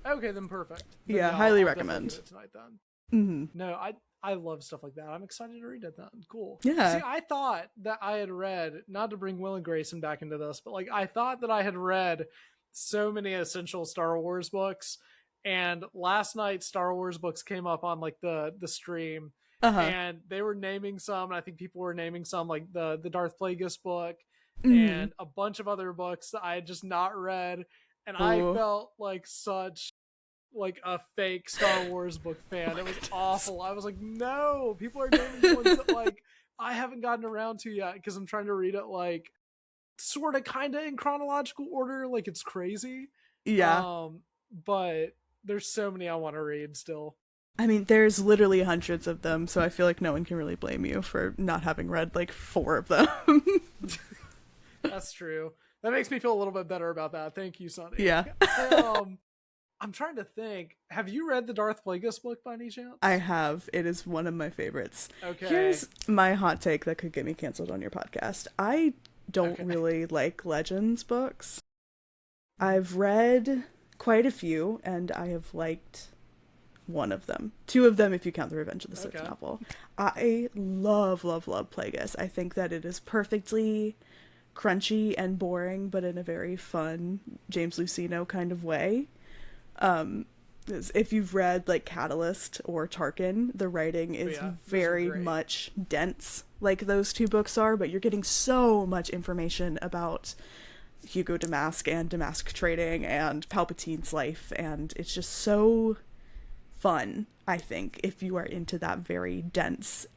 okay, then perfect. Then Yeah, I'll highly definitely recommend. do it tonight then. Mm-hmm. No, I love stuff like that. I'm excited to read it then. Cool. Yeah. See, I thought that I had read, not to bring Will and Grayson back into this, but like I thought that I had read so many essential Star Wars books, and last night Star Wars books came up on like the stream, Uh-huh. and they were naming some, and I think people were naming some like the Darth Plagueis book Mhm. and a bunch of other books that I had just not read, and I Ooh. felt like such like a fake Star Wars book fan. Oh It was my goodness. awful. I was like, no, people are naming ones that like I haven't gotten around to yet because I'm trying to read it like sort of kind of in chronological order. Like it's crazy. Yeah. But there's so many I want to read still. I mean, there's literally hundreds of them, so I feel like no one can really blame you for not having read like 4 of them. That's true. That makes me feel a little bit better about that. Thank you, Sonny. Yeah. I'm trying to think. Have you read the Darth Plagueis book by any chance? I have. It is one of my favorites. Okay. Here's my hot take that could get me canceled on your podcast. I don't Okay. really like Legends books. I've read quite a few, and I have liked one of them. Two of them if you count the Revenge of the Sith Okay. novel. I love Plagueis. I think that it is perfectly crunchy and boring, but in a very fun James Luceno kind of way. If you've read like Catalyst or Tarkin, the writing is very much dense like those two books are, but you're getting so much information about Hugo Damask and Damask trading and Palpatine's life, and it's just so fun, I think, if you are into that very dense,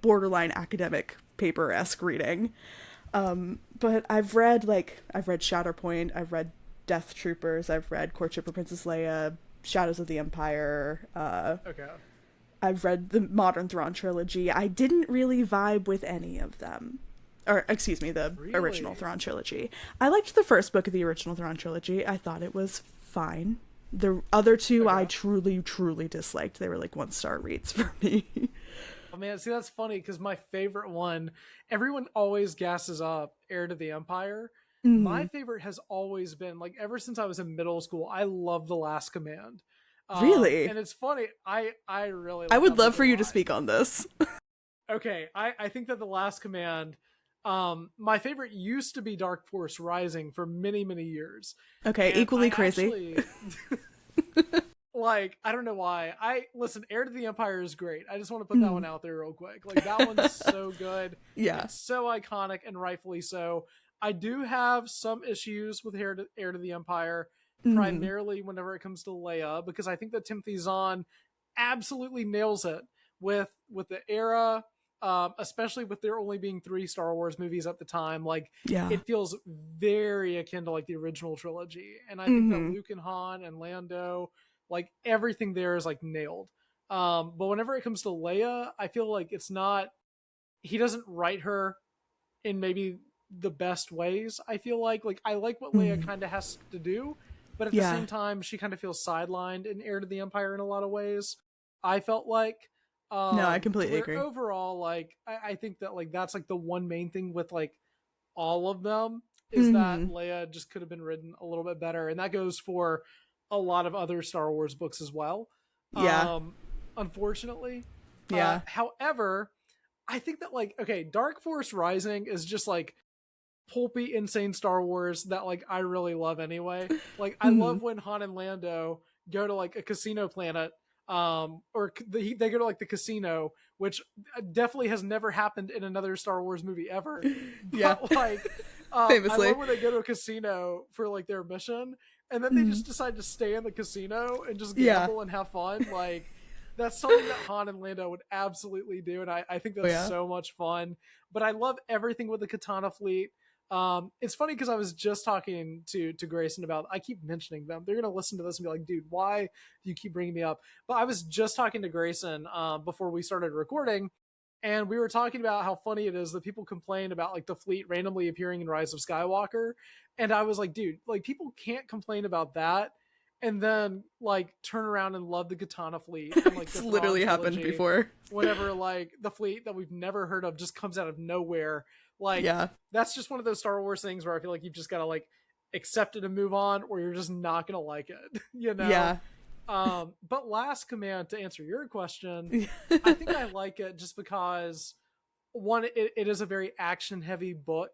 borderline academic paper-esque reading. But I've read Shatterpoint, I've read Death Troopers, I've read Courtship of Princess Leia, Shadows of the Empire. Okay. I've read the Modern Thrawn trilogy. I didn't really vibe with any of them. Or, excuse me, the original Thrawn trilogy. I liked the first book of the original Thrawn trilogy. I thought it was fine. The other two I truly, truly disliked. They were like 1-star reads for me. Oh man, see, that's funny because my favorite one, everyone always gasses up Heir to the Empire. Mm-hmm. My favorite has always been, like, ever since I was in middle school, I love The Last Command. Really? And it's funny, I really I would love for you to speak on this. Okay, I think that The Last Command, my favorite used to be Dark Force Rising for many, many years. Okay, and equally crazy. Like, I don't know why. Listen, Heir to the Empire is great. I just want to put that one out there real quick. Like, that one's so good. Yeah. It's so iconic, and rightfully so. I do have some issues with Heir to the Empire, primarily whenever it comes to Leia, because I think that Timothy Zahn absolutely nails it with the era, especially with there only being 3 Star Wars movies at the time. Like, it feels very akin to like the original trilogy, and I think that Luke and Han and Lando, like, everything there is like nailed. But whenever it comes to Leia, I feel like he doesn't write her in maybe the best ways. I feel like I like what Leia kind of has to do, but at the same time she kind of feels sidelined in Heir to the Empire in a lot of ways. I felt like no, I completely agree. Overall, like, I think that like that's like the one main thing with like all of them is that Leia just could have been written a little bit better, and that goes for a lot of other Star Wars books as well. Unfortunately. However, I think that, like, okay, Dark Force Rising is just like pulpy, insane Star Wars that like I really love anyway. Like, I love when Han and Lando go to like a casino planet, or they go to like the casino, which definitely has never happened in another Star Wars movie ever. But like, famously, I love when they go to a casino for like their mission, and then they just decide to stay in the casino and just gamble and have fun. Like, that's something that Han and Lando would absolutely do, and I think that's so much fun. But I love everything with the Katana fleet. It's funny because I was just talking to Grayson about, I keep mentioning them. They're going to listen to this and be like, dude, why do you keep bringing me up? But I was just talking to Grayson before we started recording, and we were talking about how funny it is that people complain about like the fleet randomly appearing in Rise of Skywalker. And I was like, dude, like, people can't complain about that and then like turn around and love the Katana fleet. And, like, it's literally happened before. Whenever like the fleet that we've never heard of just comes out of nowhere. Like, that's just one of those Star Wars things where I feel like you've just got to like accept it and move on, or you're just not going to like it, you know? Yeah. But Last Command, to answer your question, I think I like it just because, one, it is a very action heavy book.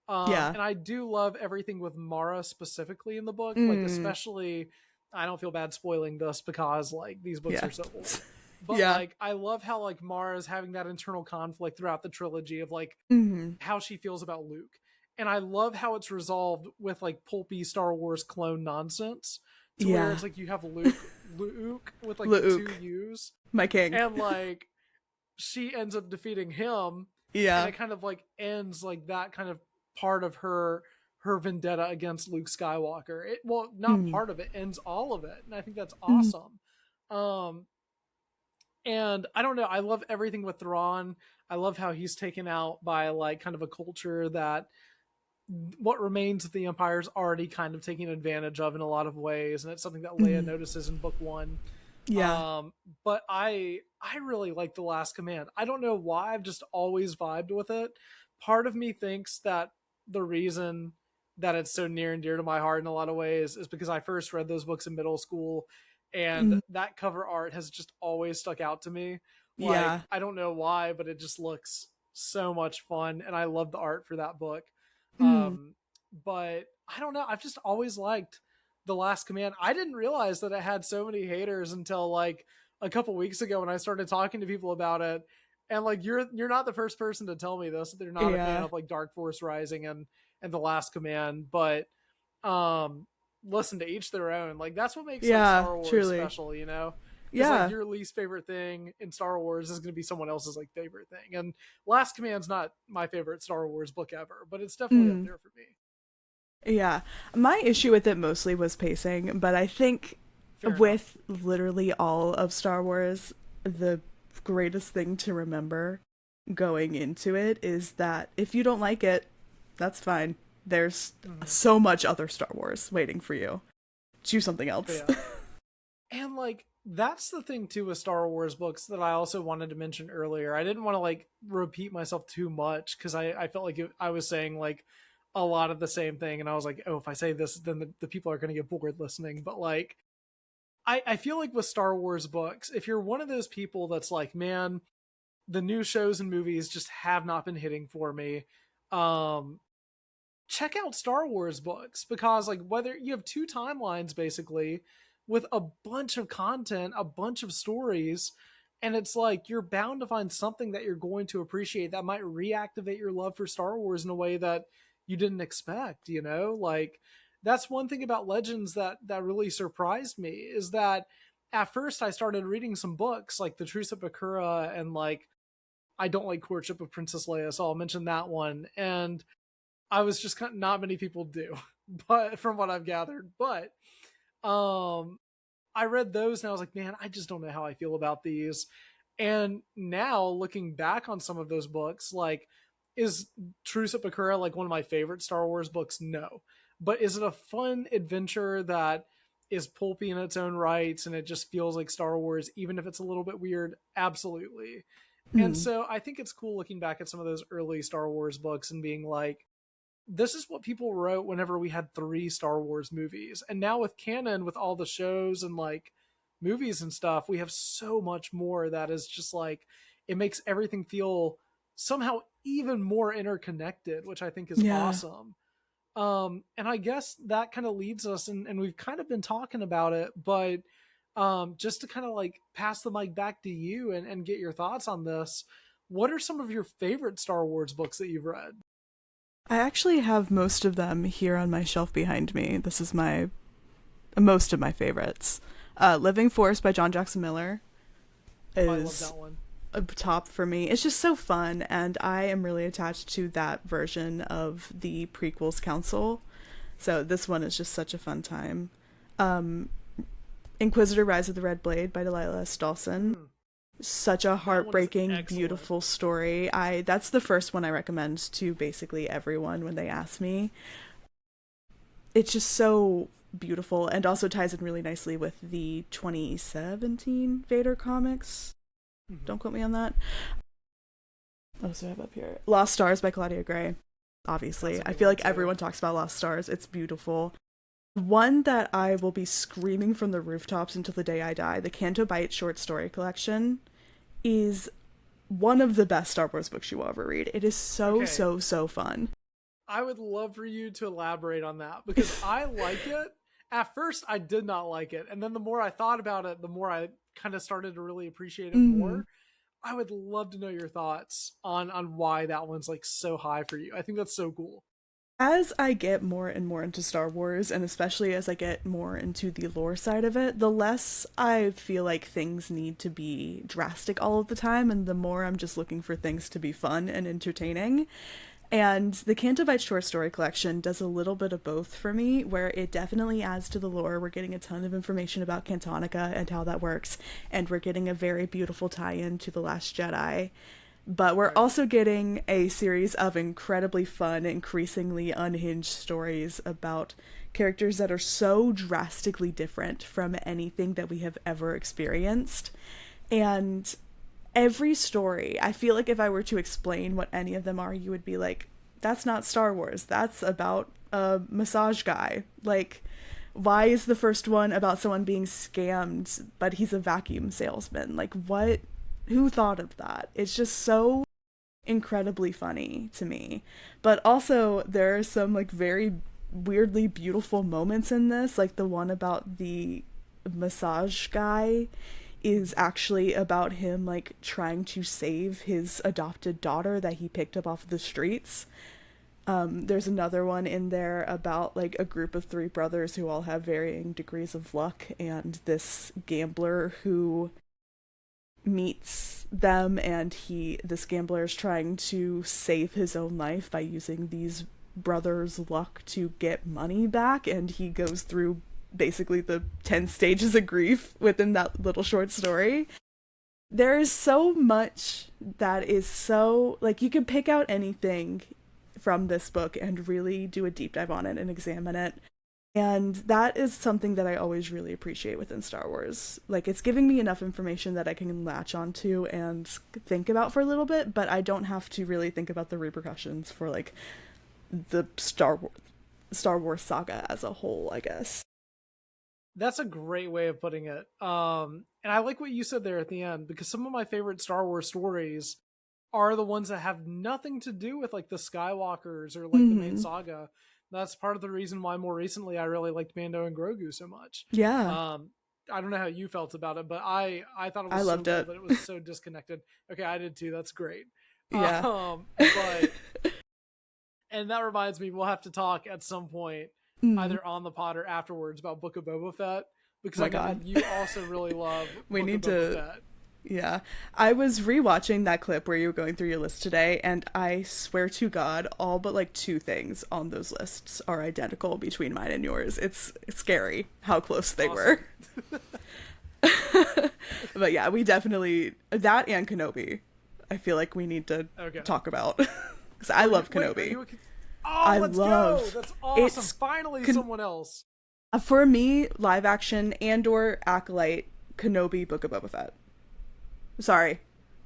And I do love everything with Mara specifically in the book. Like, especially, I don't feel bad spoiling this because like these books are so old. But like, I love how like Mara's having that internal conflict throughout the trilogy of like how she feels about Luke. And I love how it's resolved with like pulpy Star Wars clone nonsense to where it's like you have Luke with like the 2 U's, my king, and like she ends up defeating him. And it kind of like ends like that kind of part of her vendetta against Luke Skywalker. Not part of it, ends all of it. And I think that's awesome. And I don't know, I love everything with Thrawn. I love how he's taken out by like kind of a culture that what remains of the Empire is already kind of taking advantage of in a lot of ways. And it's something that Leia notices in book 1. But I really like The Last Command. I don't know why, I've just always vibed with it. Part of me thinks that the reason that it's so near and dear to my heart in a lot of ways is because I first read those books in middle school, And that cover art has just always stuck out to me. Like, Yeah. I don't know why, but it just looks so much fun, and I love the art for that book. Mm. But I don't know, I've just always liked The Last Command. I didn't realize that it had so many haters until like a couple weeks ago when I started talking to people about it. And like you're not the first person to tell me this. They're not a fan of like Dark Force Rising and The Last Command, but listen, to each their own. Like that's what makes like Star Wars truly special, you know? Yeah. Like your least favorite thing in Star Wars is going to be someone else's like favorite thing. And Last Command's not my favorite Star Wars book ever, but it's definitely up there for me. Yeah. My issue with it mostly was pacing, but I think Fair with literally all of Star Wars, the greatest thing to remember going into it is that if you don't like it, that's fine. There's so much other Star Wars waiting for you. Choose something else. Yeah. And like that's the thing too with Star Wars books that I also wanted to mention earlier. I didn't want to like repeat myself too much because I felt like I was saying like a lot of the same thing, and I was like, oh, if I say this, then the people are going to get bored listening. But like I feel like with Star Wars books, if you're one of those people that's like, man, the new shows and movies just have not been hitting for me, check out Star Wars books, because like whether you have two timelines basically with a bunch of content, a bunch of stories, and it's like you're bound to find something that you're going to appreciate that might reactivate your love for Star Wars in a way that you didn't expect, you know? Like that's one thing about Legends that really surprised me, is that at first I started reading some books like The Truce at Bakura and like I Don't Like Courtship of Princess Leia, so I'll mention that one. And I was just kind of, not many people do, but from what I've gathered, but I read those and I was like, man, I just don't know how I feel about these. And now looking back on some of those books, like, is Truce at Bakura like one of my favorite Star Wars books? No. But is it a fun adventure that is pulpy in its own rights and it just feels like Star Wars, even if it's a little bit weird? Absolutely. And so I think it's cool looking back at some of those early Star Wars books and being like, this is what people wrote whenever we had 3 Star Wars movies. And now with canon, with all the shows and like movies and stuff, we have so much more that is just like, it makes everything feel somehow even more interconnected, which I think is awesome. And I guess that kind of leads us, and we've kind of been talking about it, but just to kind of like pass the mic back to you and get your thoughts on this. What are some of your favorite Star Wars books that you've read? I actually have most of them here on my shelf behind me. This is most of my favorites. Living Force by John Jackson Miller is I love that one. A top for me. It's just so fun, and I am really attached to that version of the prequels council. So this one is just such a fun time. Inquisitor Rise of the Red Blade by Delilah S. Dawson. Such a heartbreaking, beautiful story. That's the first one I recommend to basically everyone when they ask me. It's just so beautiful, and also ties in really nicely with the 2017 Vader comics. Don't quote me on that. Oh, so I have up here Lost Stars by Claudia Gray. Obviously, I feel like everyone talks about Lost Stars. It's beautiful. One that I will be screaming from the rooftops until the day I die, the Canto Bight short story collection, is one of the best Star Wars books you will ever read. It is so fun. I would love for you to elaborate on that, because I like it. At first, I did not like it. And then the more I thought about it, the more I kind of started to really appreciate it more. I would love to know your thoughts on why that one's like so high for you. I think that's so cool. As I get more and more into Star Wars, and especially as I get more into the lore side of it, the less I feel like things need to be drastic all of the time, and the more I'm just looking for things to be fun and entertaining. And the Canto Bight short story collection does a little bit of both for me, where it definitely adds to the lore. We're getting a ton of information about Cantonica and how that works, and we're getting a very beautiful tie-in to The Last Jedi. But we're also getting a series of incredibly fun, increasingly unhinged stories about characters that are so drastically different from anything that we have ever experienced. And every story, I feel like if I were to explain what any of them are, you would be like, that's not Star Wars. That's about a massage guy. Like, Why is the first one about someone being scammed, but he's a vacuum salesman? Like, what? Who thought of that? It's just so incredibly funny to me. But also, there are some, like, very weirdly beautiful moments in this. Like, the one about the massage guy is actually about him, like, trying to save his adopted daughter that he picked up off the streets. There's another one in there about, like, a group of 3 brothers who all have varying degrees of luck, and this gambler who meets them, and this gambler is trying to save his own life by using these brothers' luck to get money back, and he goes through basically the 10 stages of grief within that little short story. There is so much that is so, like, you can pick out anything from this book and really do a deep dive on it and examine it. And that is something that I always really appreciate within Star Wars. Like, it's giving me enough information that I can latch onto and think about for a little bit, but I don't have to really think about the repercussions for, like, the Star Wars saga as a whole, I guess. That's a great way of putting it. And I like what you said there at the end, because some of my favorite Star Wars stories are the ones that have nothing to do with, like, the Skywalkers or, like, the main saga. That's part of the reason why more recently I really liked Mando and Grogu so much. Yeah. I don't know how you felt about it, but I thought it was loved so it. cool that it was so disconnected. Okay, I did too. That's great. Yeah. But and that reminds me, we'll have to talk at some point, either on the pod or afterwards, about Book of Boba Fett, because I know that you also really love Boba Fett. Yeah. I was rewatching that clip where you were going through your list today, and I swear to God, all but, like, 2 things on those lists are identical between mine and yours. It's scary how close they were. But yeah, we definitely, that and Kenobi, I feel like we need to talk about. Because I love Kenobi. Let's go! That's awesome. Finally, someone else. For me, live action Andor, Acolyte, Kenobi, Book of Boba Fett. Sorry,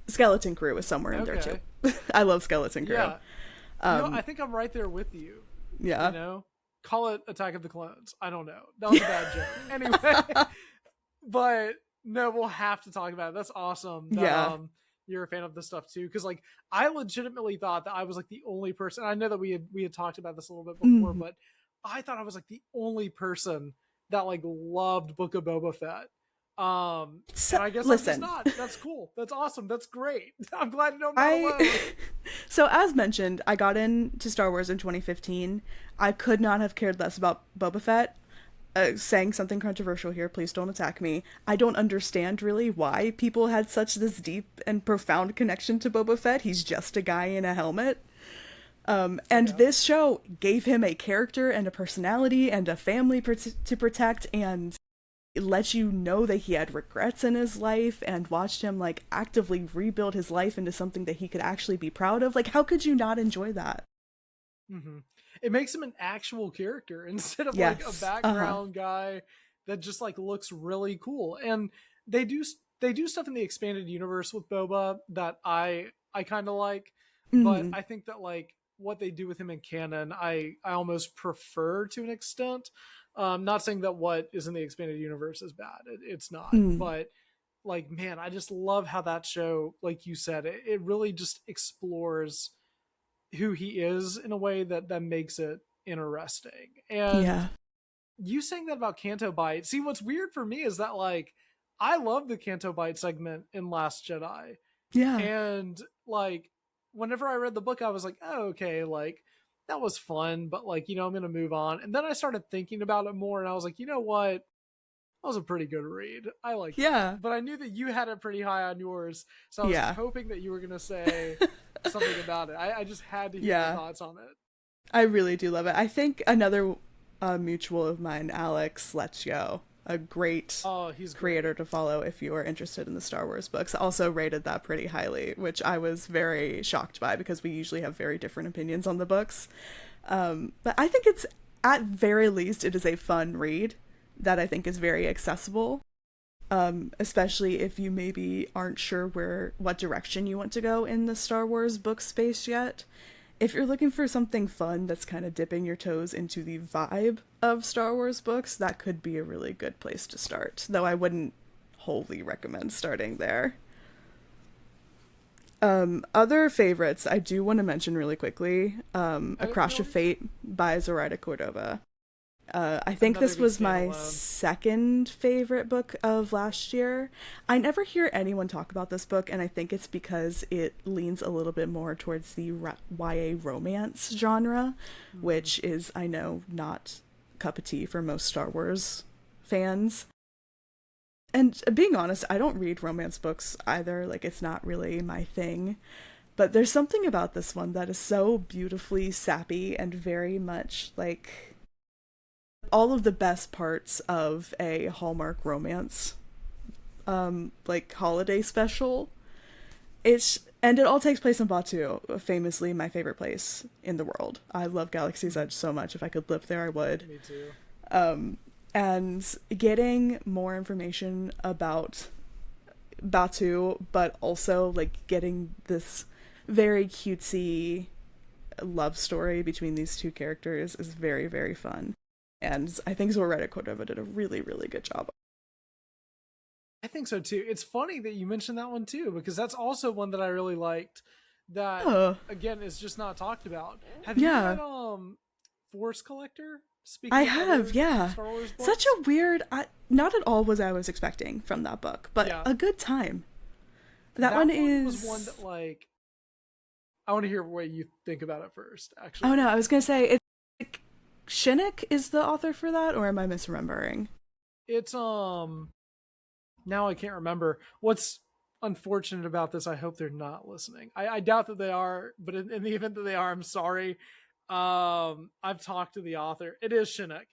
Skeleton Crew is somewhere in there too. I love Skeleton Crew. Yeah. I think I'm right there with you. Yeah. You know, call it Attack of the Clones. I don't know. That was a bad joke. Anyway, but no, we'll have to talk about it. That's awesome. That, you're a fan of this stuff too, because, like, I legitimately thought that I was, like, the only person. I know that we had talked about this a little bit before, but I thought I was, like, the only person that, like, loved Book of Boba Fett. So, and I guess listen. I'm just not. That's cool. That's awesome. That's great. I'm glad to know I'm not alone. So, as mentioned, I got into Star Wars in 2015. I could not have cared less about Boba Fett. Saying something controversial here, please don't attack me. I don't understand really why people had such this deep and profound connection to Boba Fett. He's just a guy in a helmet. And this show gave him a character and a personality and a family to protect, and let you know that he had regrets in his life, and watched him, like, actively rebuild his life into something that he could actually be proud of. Like, how could you not enjoy that? It makes him an actual character instead of like a background guy that just, like, looks really cool. And they do stuff in the expanded universe with Boba that I kind of like, but I think that, like, what they do with him in canon, I almost prefer to an extent. Not saying that what is in the expanded universe is bad. It's not. But, like, man, I just love how that show, like you said, it really just explores who he is in a way that makes it interesting. And you saying that about Canto Bight. See, what's weird for me is that, like, I love the Canto Bight segment in Last Jedi. Yeah. And, like, whenever I read the book, I was like, oh, okay, like, that was fun, but, like, you know, I'm going to move on. And then I started thinking about it more, and I was like, you know what? That was a pretty good read. I like it. But I knew that you had it pretty high on yours, so I was hoping that you were going to say something about it. I just had to hear your thoughts on it. I really do love it. I think another mutual of mine, Alex Letchko, a great creator to follow if you are interested in the Star Wars books, also rated that pretty highly, which I was very shocked by because we usually have very different opinions on the books. But I think it's, at very least, it is a fun read that I think is very accessible, especially if you maybe aren't sure what direction you want to go in the Star Wars book space yet. if you're looking for something fun that's kind of dipping your toes into the vibe of Star Wars books, that could be a really good place to start. Though I wouldn't wholly recommend starting there. Other favorites I do want to mention really quickly. A Crash of Fate by Zoraida Cordova. I think this was my second favorite book of last year. I never hear anyone talk about this book, and I think it's because it leans a little bit more towards the YA romance genre, which is, I know, not a cup of tea for most Star Wars fans. And being honest, I don't read romance books either. Like, it's not really my thing. But there's something about this one that is so beautifully sappy and very much like all of the best parts of a Hallmark romance, like holiday special. And it all takes place in Batuu, famously my favorite place in the world. I love Galaxy's Edge so much. If I could live there, I would. Me too. And getting more information about Batuu, but also like getting this very cutesy love story between these two characters is very, very fun. And I think Zoraida Cordova did a really, really good job. I think so too. It's funny that you mentioned that one too, because that's also one that I really liked that, again, is just not talked about. Have you read Force Collector? Speaking I of have, other yeah. Star Wars books? Such a weird, not at all what I was expecting from that book, but a good time. That one was one that, like, I want to hear what you think about it first, actually. Oh no, I was going to say, it's like, Shinnick is the author for that, or am I misremembering? It's, now I can't remember. What's unfortunate about this, I hope they're not listening. I doubt that they are, but in the event that they are, I'm sorry. I've talked to the author. It is Shinnick.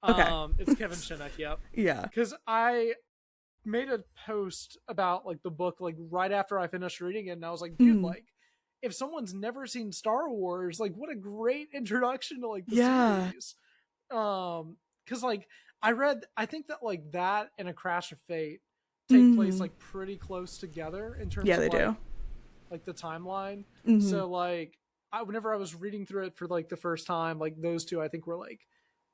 Okay. It's Kevin Shinnick, yep. Yeah. Because I made a post about like the book like right after I finished reading it, and I was like, dude, like, if someone's never seen Star Wars, like, what a great introduction to like the series. Because like I think that like that and A Crash of Fate take place like pretty close together in terms of they do. Like the timeline. So like whenever I was reading through it for like the first time, like those two I think were like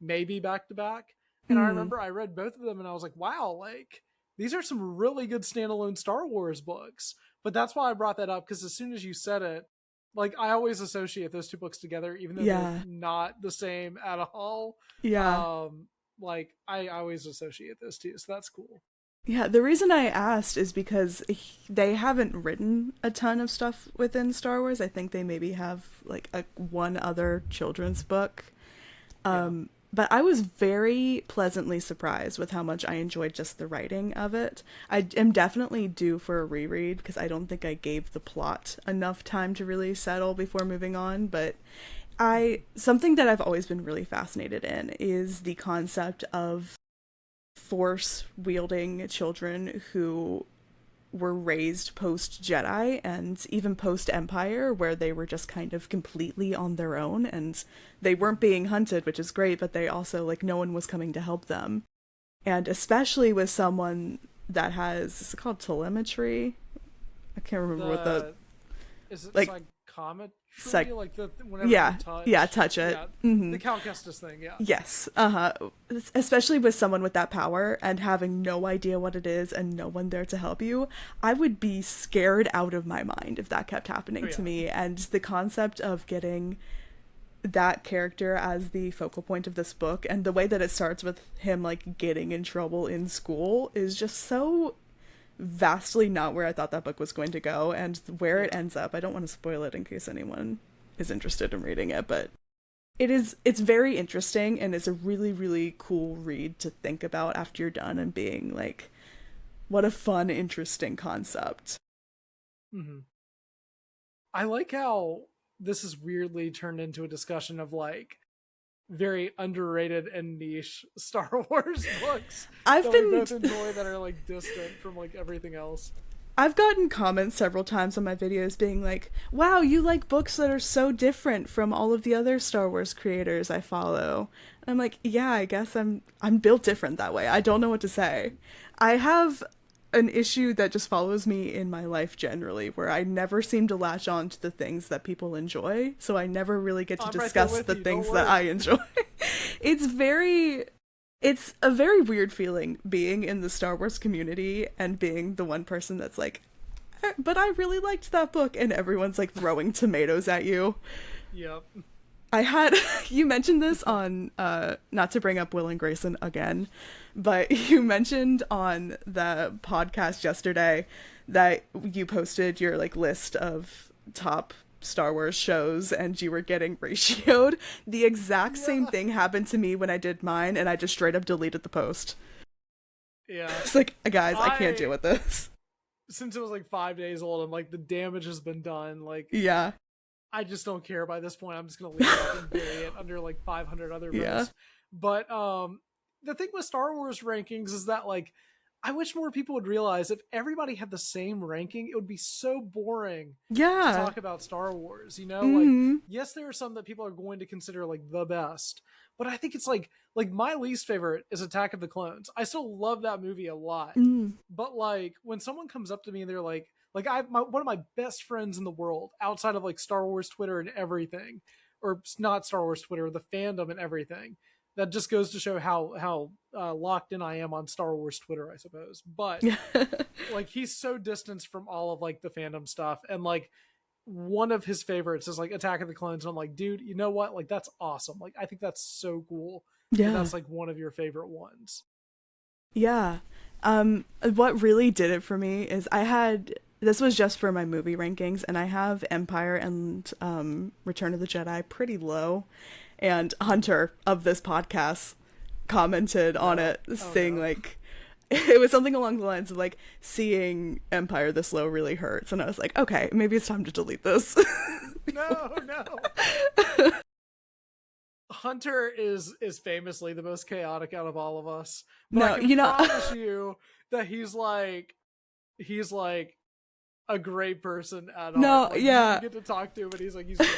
maybe back to back. And I remember I read both of them and I was like, wow, like these are some really good standalone Star Wars books. But that's why I brought that up, because as soon as you said it, like I always associate those two books together, even though they're not the same at all. Like I always associate those two, so that's cool. Yeah, the reason I asked is because they haven't written a ton of stuff within Star Wars. I think they maybe have like one other children's book. But I was very pleasantly surprised with how much I enjoyed just the writing of it. I am definitely due for a reread because I don't think I gave the plot enough time to really settle before moving on. But something that I've always been really fascinated in is the concept of Force-wielding children who were raised post-Jedi and even post-Empire, where they were just kind of completely on their own and they weren't being hunted, which is great, but they also, like, no one was coming to help them. And especially with someone that has, is it called telemetry? I can't remember what the... Is it like psychometry? Like the whenever yeah, you touch? yeah, touch it. Yeah, the Cal Kestis thing, yeah. Yes, especially with someone with that power and having no idea what it is and no one there to help you, I would be scared out of my mind if that kept happening to me. And the concept of getting that character as the focal point of this book, and the way that it starts with him like getting in trouble in school, is just so vastly not where I thought that book was going to go. And where it ends up, I don't want to spoil it in case anyone is interested in reading it, but it's very interesting, and it's a really, really cool read to think about after you're done and being like, what a fun, interesting concept. I like how this is weirdly turned into a discussion of like very underrated and niche Star Wars books we both enjoy that are like distant from like everything else. I've gotten comments several times on my videos being like, wow, you like books that are so different from all of the other Star Wars creators I follow. And I'm like, yeah, I guess I'm built different that way. I don't know what to say. I have an issue that just follows me in my life generally, where I never seem to latch on to the things that people enjoy, so I never really get to discuss the things that I enjoy. It's a very weird feeling being in the Star Wars community and being the one person that's like, but I really liked that book, and everyone's like throwing tomatoes at you. Yep. You mentioned this on, not to bring up Will and Grayson again, but you mentioned on the podcast yesterday that you posted your like list of top Star Wars shows and you were getting ratioed. The exact same thing happened to me when I did mine, and I just straight up deleted the post. Yeah. It's like, guys, I can't deal with this. Since it was like 5 days old and like the damage has been done, like, yeah, I just don't care by this point. I'm just gonna leave it up and bury it under like 500 other books. Yeah. But the thing with Star Wars rankings is that like I wish more people would realize if everybody had the same ranking, it would be so boring to talk about Star Wars, you know? Like, yes, there are some that people are going to consider like the best, but I think it's like my least favorite is Attack of the Clones. I still love that movie a lot, but like when someone comes up to me and they're like one of my best friends in the world outside of like Star Wars Twitter and everything, or not Star Wars Twitter, the fandom and everything. That just goes to show how locked in I am on Star Wars Twitter, I suppose. But like he's so distanced from all of like the fandom stuff, and like one of his favorites is like Attack of the Clones. And I'm like, dude, you know what? Like that's awesome. Like I think that's so cool. Yeah, that's like one of your favorite ones. Yeah. What really did it for me is this was just for my movie rankings, and I have Empire and Return of the Jedi pretty low. And Hunter of this podcast commented on it, saying like, it was something along the lines of like, seeing Empire this low really hurts. And I was like, okay, maybe it's time to delete this. No. Hunter is famously the most chaotic out of all of us. But I can promise you that he's like a great person at all. Like, you get to talk to him and he's great.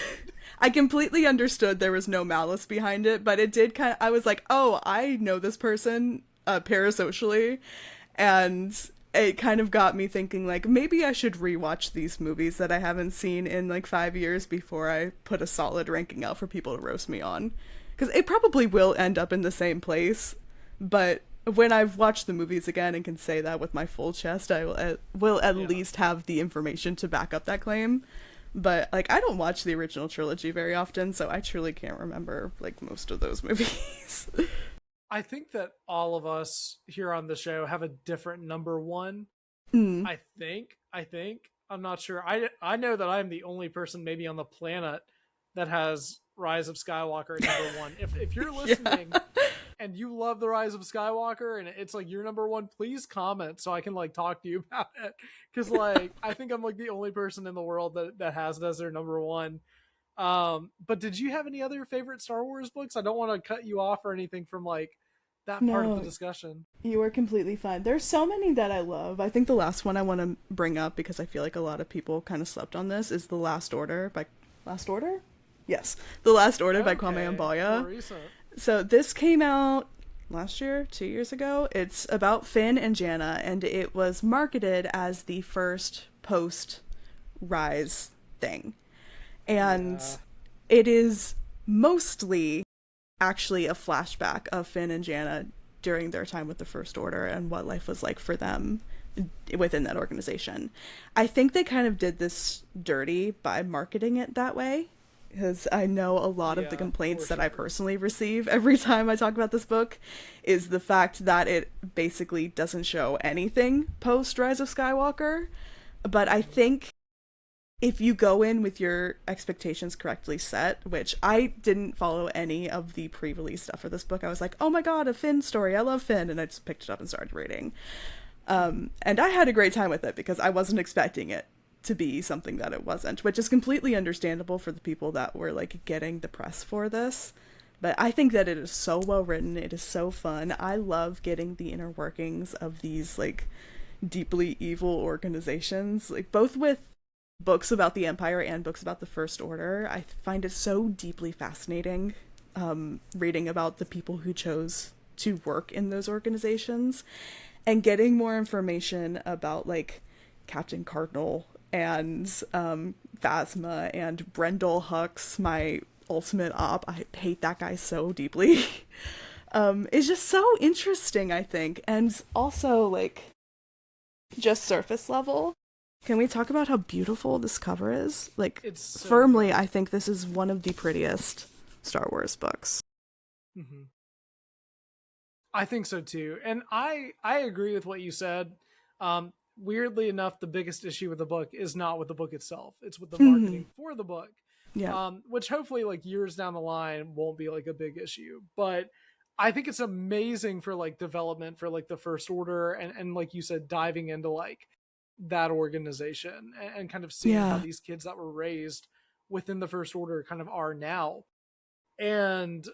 I completely understood there was no malice behind it, but it did I was like, oh, I know this person parasocially, and it kind of got me thinking like maybe I should rewatch these movies that I haven't seen in like 5 years before I put a solid ranking out for people to roast me on, because it probably will end up in the same place, but when I've watched the movies again and can say that with my full chest, I will at least have the information to back up that claim. But like I don't watch the original trilogy very often, so I truly can't remember like most of those movies. I think that all of us here on the show have a different number one. I think. I'm not sure. I know that I'm the only person maybe on the planet that has Rise of Skywalker number one. If you're listening and you love the Rise of Skywalker and it's like your number one, please comment so I can like talk to you about it. Cause like, I think I'm like the only person in the world that has it as their number one. But did you have any other favorite Star Wars books? I don't want to cut you off or anything from like that part of the discussion. You are completely fine. There's so many that I love. I think the last one I want to bring up, because I feel like a lot of people kind of slept on this, is The Last Order by Last Order? Yes. The Last Order by Kwame Mbaya. So this came out last year, 2 years ago. It's about Finn and Janna, and it was marketed as the first post-Rise thing. And it is mostly actually a flashback of Finn and Janna during their time with the First Order and what life was like for them within that organization. I think they kind of did this dirty by marketing it that way, because I know a lot of the complaints that I personally receive every time I talk about this book is the fact that it basically doesn't show anything post Rise of Skywalker. But I think if you go in with your expectations correctly set, which I didn't follow any of the pre-release stuff for this book. I was like, oh my god, a Finn story. I love Finn. And I just picked it up and started reading. And I had a great time with it because I wasn't expecting it to be something that it wasn't, which is completely understandable for the people that were like getting the press for this. But I think that it is so well written. It is so fun. I love getting the inner workings of these like deeply evil organizations, like both with books about the Empire and books about the First Order. I find it so deeply fascinating reading about the people who chose to work in those organizations. and getting more information about like Captain Cardinal and Phasma and Brendel Hux, my ultimate op. I hate that guy so deeply. Is just so interesting, I think. And also, like, just surface level. Can we talk about how beautiful this cover is? Like, It's so firmly, I think this is one of the prettiest Star Wars books. Mm-hmm. I think so too, and I agree with what you said. Weirdly enough, the biggest issue with the book is not with the book itself; it's with the marketing for the book. Yeah. Which hopefully, like years down the line, won't be like a big issue. But I think it's amazing for like development for like the First Order, and like you said, diving into like that organization and kind of seeing how these kids that were raised within the First Order kind of are now. And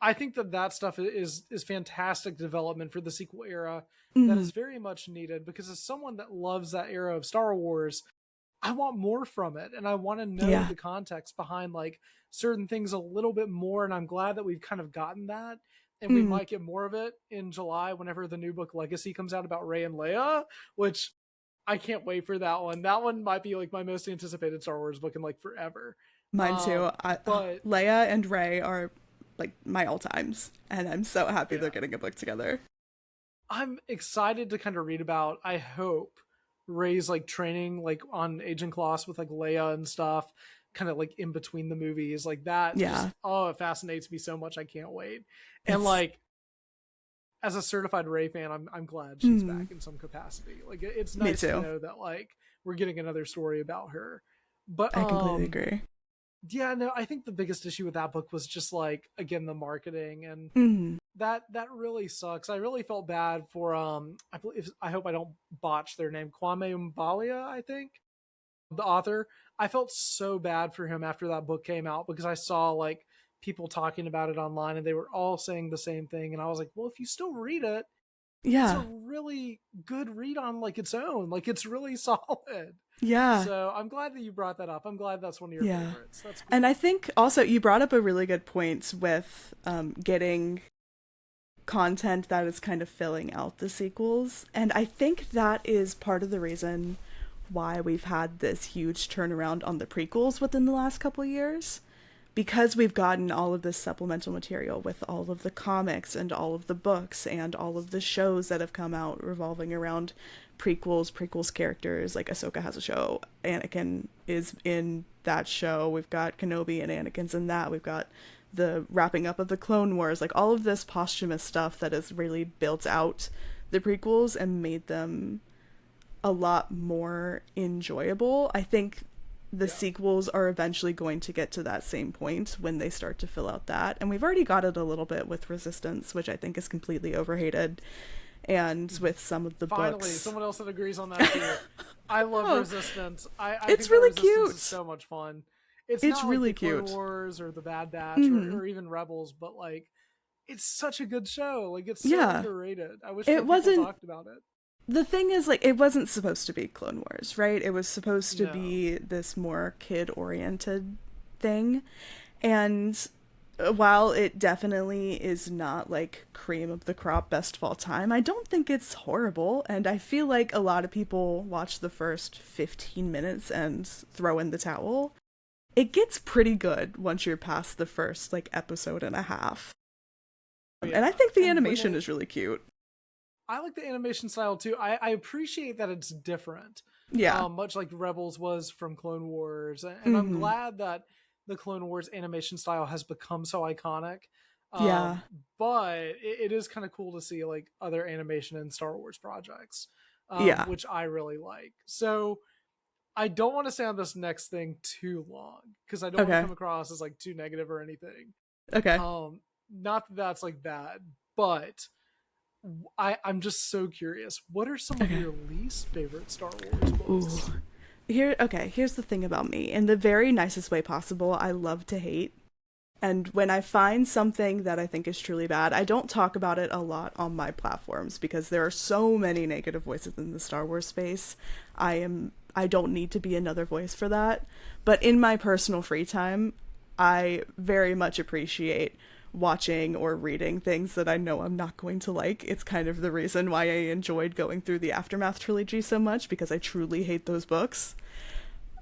I think that stuff is fantastic development for the sequel era that is very much needed, because as someone that loves that era of Star Wars, I want more from it, and I want to know the context behind like certain things a little bit more, and I'm glad that we've kind of gotten that, and we might get more of it in July whenever the new book Legacy comes out about Rey and Leia, which I can't wait for that one. That one might be like my most anticipated Star Wars book in like forever. Mine too. But Leia and Rey are like my all-times, and I'm so happy they're getting a book together. I'm excited to kind of read about, I hope, Rey's like training like on Agent Kloss with like Leia and stuff, kind of like in between the movies, like that. Just, it fascinates me so much. I can't wait. And like, as a certified Rey fan, I'm glad she's back in some capacity. Like, it's nice to know that like we're getting another story about her. But I completely agree. Yeah, no, I think the biggest issue with that book was just like, again, the marketing, and that really sucks. I really felt bad for I hope I don't botch their name, Kwame Mbalia, I think, the author. I felt so bad for him after that book came out, because I saw like people talking about it online and they were all saying the same thing, and I was like, well, if you still read it, it's a really good read on like its own. Like, it's really solid. Yeah. So I'm glad that you brought that up. I'm glad that's one of your favorites. That's cool. And I think also you brought up a really good point with getting content that is kind of filling out the sequels. And I think that is part of the reason why we've had this huge turnaround on the prequels within the last couple of years. Because we've gotten all of this supplemental material with all of the comics and all of the books and all of the shows that have come out revolving around prequels characters. Like Ahsoka has a show, Anakin is in that show, we've got Kenobi and Anakin's in that, we've got the wrapping up of the Clone Wars, like all of this posthumous stuff that has really built out the prequels and made them a lot more enjoyable. I think the sequels are eventually going to get to that same point when they start to fill out that. And we've already got it a little bit with Resistance, which I think is completely overhated. And with some of the books. Finally, someone else that agrees on that too. I love Resistance. I it's think really Resistance cute. Is so much fun. It's It's not really like the Clone cute. Wars or the Bad Batch or even Rebels, but like, it's such a good show. Like, it's so underrated. I wish more people talked about it. The thing is, like, it wasn't supposed to be Clone Wars, right? It was supposed to be this more kid-oriented thing. And while it definitely is not, like, cream of the crop best of all time, I don't think it's horrible. And I feel like a lot of people watch the first 15 minutes and throw in the towel. It gets pretty good once you're past the first, like, episode and a half. And I think the animation is really cute. I like the animation style too. I appreciate that it's different. Yeah. Much like Rebels was from Clone Wars. And I'm glad that the Clone Wars animation style has become so iconic. But it is kind of cool to see like other animation in Star Wars projects. Which I really like. So I don't want to stay on this next thing too long, because I don't want to come across as like too negative or anything. Okay. Not that that's like bad, but I'm just so curious. What are some of your least favorite Star Wars books? Ooh. Here's the thing about me. In the very nicest way possible, I love to hate. And when I find something that I think is truly bad, I don't talk about it a lot on my platforms, because there are so many negative voices in the Star Wars space. I don't need to be another voice for that. But in my personal free time, I very much appreciate watching or reading things that I know I'm not going to like. It's kind of the reason why I enjoyed going through the Aftermath trilogy so much, because I truly hate those books.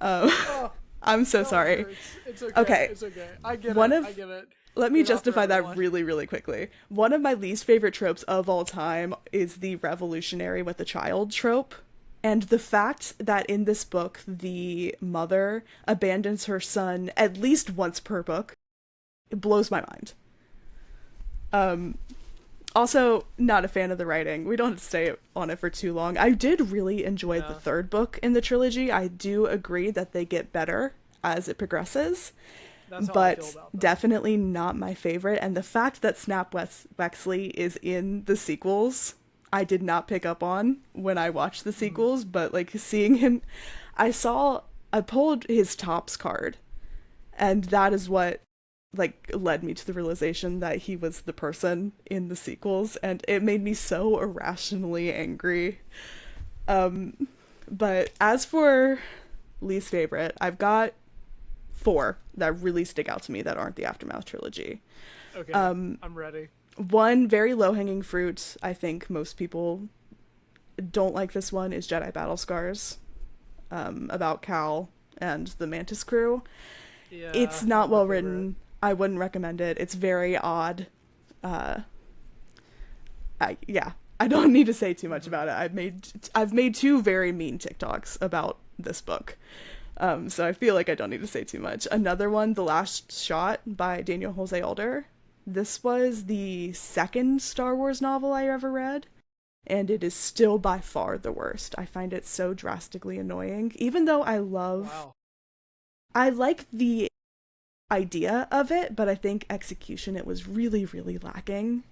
I'm so sorry. It's okay. Okay. It's okay. I get One it. of- I get it. Let me You're not for justify that everyone. really, really quickly. One of my least favorite tropes of all time is the revolutionary with the child trope. And the fact that in this book, the mother abandons her son at least once per book, it blows my mind. Also, not a fan of the writing. We don't have to stay on it for too long. I did really enjoy the third book in the trilogy. I do agree that they get better as it progresses. That's how I But feel about that. definitely not my favorite. And the fact that Snap Wexley is in the sequels, I did not pick up on when I watched the sequels, but like seeing him, I pulled his Topps card, and that is what like led me to the realization that he was the person in the sequels, and it made me so irrationally angry. But as for least favorite, I've got 4 that really stick out to me that aren't the Aftermath trilogy. Okay, I'm ready. One very low-hanging fruit, I think most people don't like this one, is Jedi Battle Scars, about Cal and the Mantis crew. Yeah, It's not well my favorite. written. I wouldn't recommend it. It's very odd. I don't need to say too much about it. I've made 2 very mean TikToks about this book. So I feel like I don't need to say too much. Another one, The Last Shot by Daniel Jose Alder. This was the second Star Wars novel I ever read, and it is still by far the worst. I find it so drastically annoying, even though I like the idea of it, but I think execution, it was really, really lacking.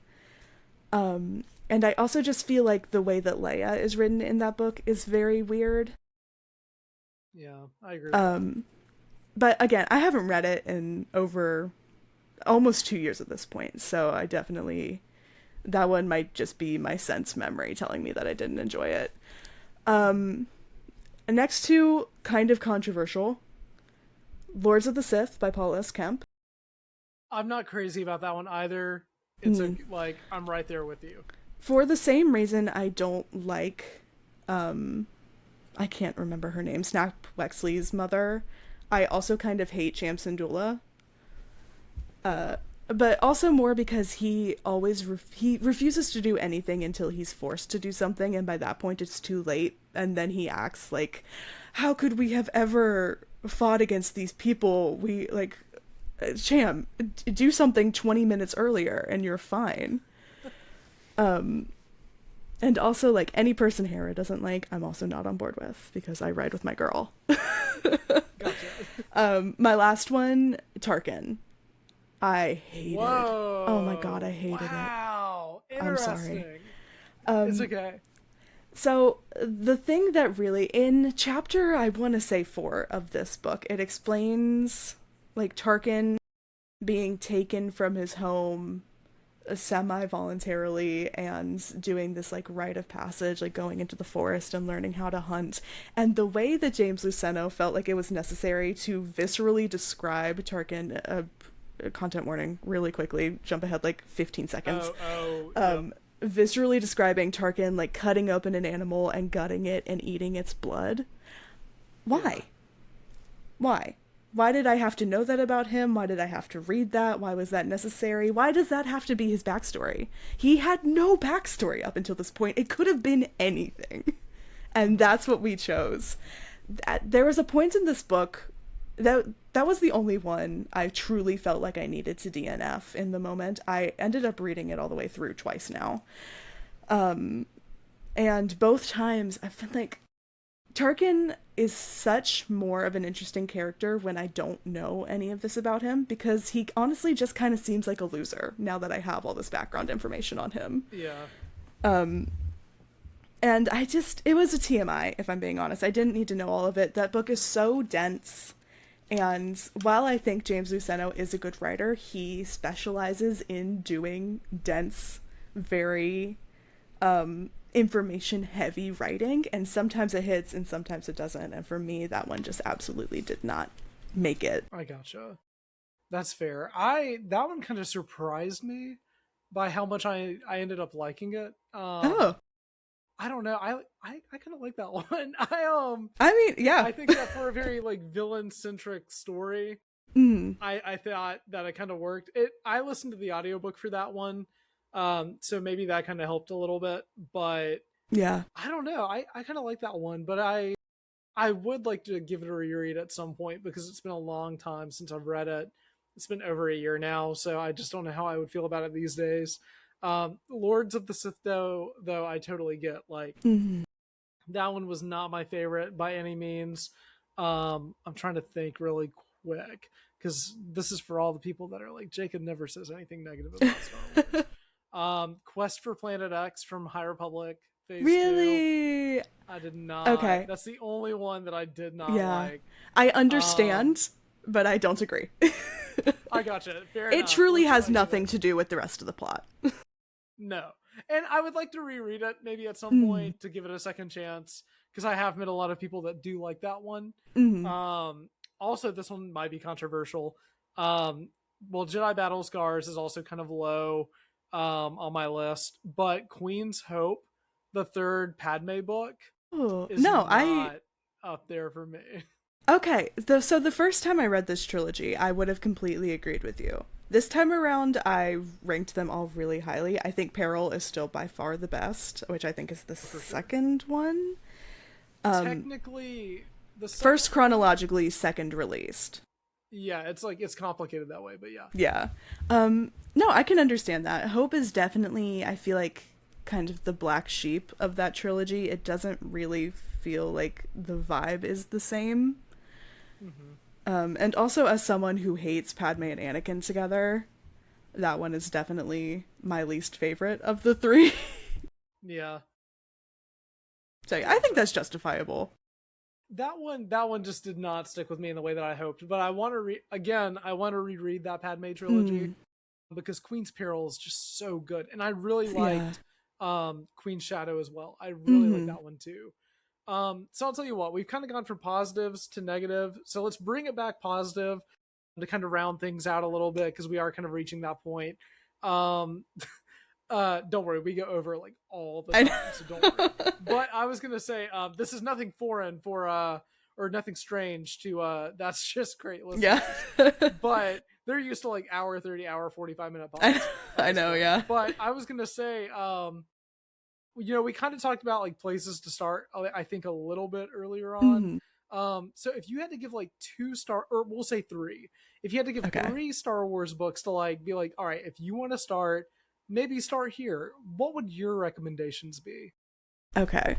And I also just feel like the way that Leia is written in that book is very weird. Yeah, I agree with that. But again, I haven't read it in over almost 2 years at this point, so I definitely, that one might just be my sense memory telling me that I didn't enjoy it. Next 2, kind of controversial. Lords of the Sith by Paul S. Kemp. I'm not crazy about that one either. It's like, I'm right there with you. For the same reason I don't like, I can't remember her name, Snap Wexley's mother. I also kind of hate Cham Syndulla. But also more because he always he refuses to do anything until he's forced to do something, and by that point it's too late, and then he acts like, how could we have ever fought against these people? We, like, Cham, do something 20 minutes earlier and you're fine. And also, like, any person Hera doesn't like, I'm also not on board with, because I ride with my girl. Gotcha. My last one, Tarkin. I hated. Whoa. Oh my god, I hated it. Wow. I'm Interesting. sorry. It's okay. So the thing that really, in chapter, I want to say 4 of this book, it explains like Tarkin being taken from his home semi-voluntarily and doing this like rite of passage, like going into the forest and learning how to hunt. And the way that James Luceno felt like it was necessary to viscerally describe Tarkin, content warning really quickly, jump ahead like 15 seconds. Yep. Viscerally describing Tarkin like cutting open an animal and gutting it and eating its blood. Why? Why did I have to know that about him? Why did I have to read that? Why was that necessary? Why does that have to be his backstory? He had no backstory up until this point. It could have been anything. And that's what we chose. There was a point in this book that was the only one I truly felt like I needed to DNF in the moment. I ended up reading it all the way through twice now. And both times I've been like, Tarkin is such more of an interesting character when I don't know any of this about him, because he honestly just kind of seems like a loser now that I have all this background information on him. Yeah. And it was a TMI, if I'm being honest. I didn't need to know all of it. That book is so dense. And while I think James Luceno is a good writer, he specializes in doing dense, very information-heavy writing. And sometimes it hits and sometimes it doesn't. And for me, that one just absolutely did not make it. I gotcha. That's fair. That one kind of surprised me by how much I ended up liking it. Oh, I don't know. I kind of like that one. I mean, yeah. I think that for a very like villain centric story, Mm, I thought that it kind of worked. I listened to the audiobook for that one. So maybe that kind of helped a little bit, but yeah. I don't know. I kind of like that one, but I would like to give it a reread at some point because it's been a long time since I've read it. It's been over a year now, so I just don't know how I would feel about it these days. Lords of the Sith, though I totally get. Like, Mhm. that one was not my favorite by any means. I'm trying to think really quick because this is for all the people that are like, Jacob never says anything negative about Star Wars. Quest for Planet X from High Republic Phase 2. Really? I did not. Okay. That's the only one that I did not Yeah. like. I understand, but I don't agree. I gotcha. Fair It enough. truly Let's has not nothing give to do with the rest of the plot. No. And I would like to reread it maybe at some point to give it a second chance because I have met a lot of people that do like that one. Mhm. Also, this one might be controversial. Well, Jedi Battle Scars is also kind of low on my list, but Queen's Hope, the third Padme book, Oh, is no, not up there for me. Okay, so the first time I read this trilogy, I would have completely agreed with you. This time around, I ranked them all really highly. I think Peril is still by far the best, which I think is the second one. Technically, the First chronologically, second released. Yeah, it's complicated that way, but yeah. Yeah. No, I can understand that. Hope is definitely, I feel like, kind of the black sheep of that trilogy. It doesn't really feel like the vibe is the same. And also, as someone who hates Padme and Anakin together, that one is definitely my least favorite of the three. Yeah. So I think that's justifiable. That one just did not stick with me in the way that I hoped. But I want to I want to reread that Padme trilogy because Queen's Peril is just so good, and I really liked Queen's Shadow as well. I really like that one too. So I'll tell you what, we've kind of gone from positives to negative. So let's bring it back positive to kind of round things out a little bit because we are kind of reaching that point. Don't worry, we go over like all the time, so don't worry. But I was gonna say, this is nothing foreign for or nothing strange to That's Just Great listeners. Yeah. But they're used to like hour 30, hour 45-minute podcasts. I know, yeah. But I was gonna say, we kind of talked about like places to start, I think a little bit earlier on. So if you had to give like 2-star, or we'll say 3, if you had to give 3 Star Wars books to like be like, all right, if you want to start, maybe start here, what would your recommendations be? Okay.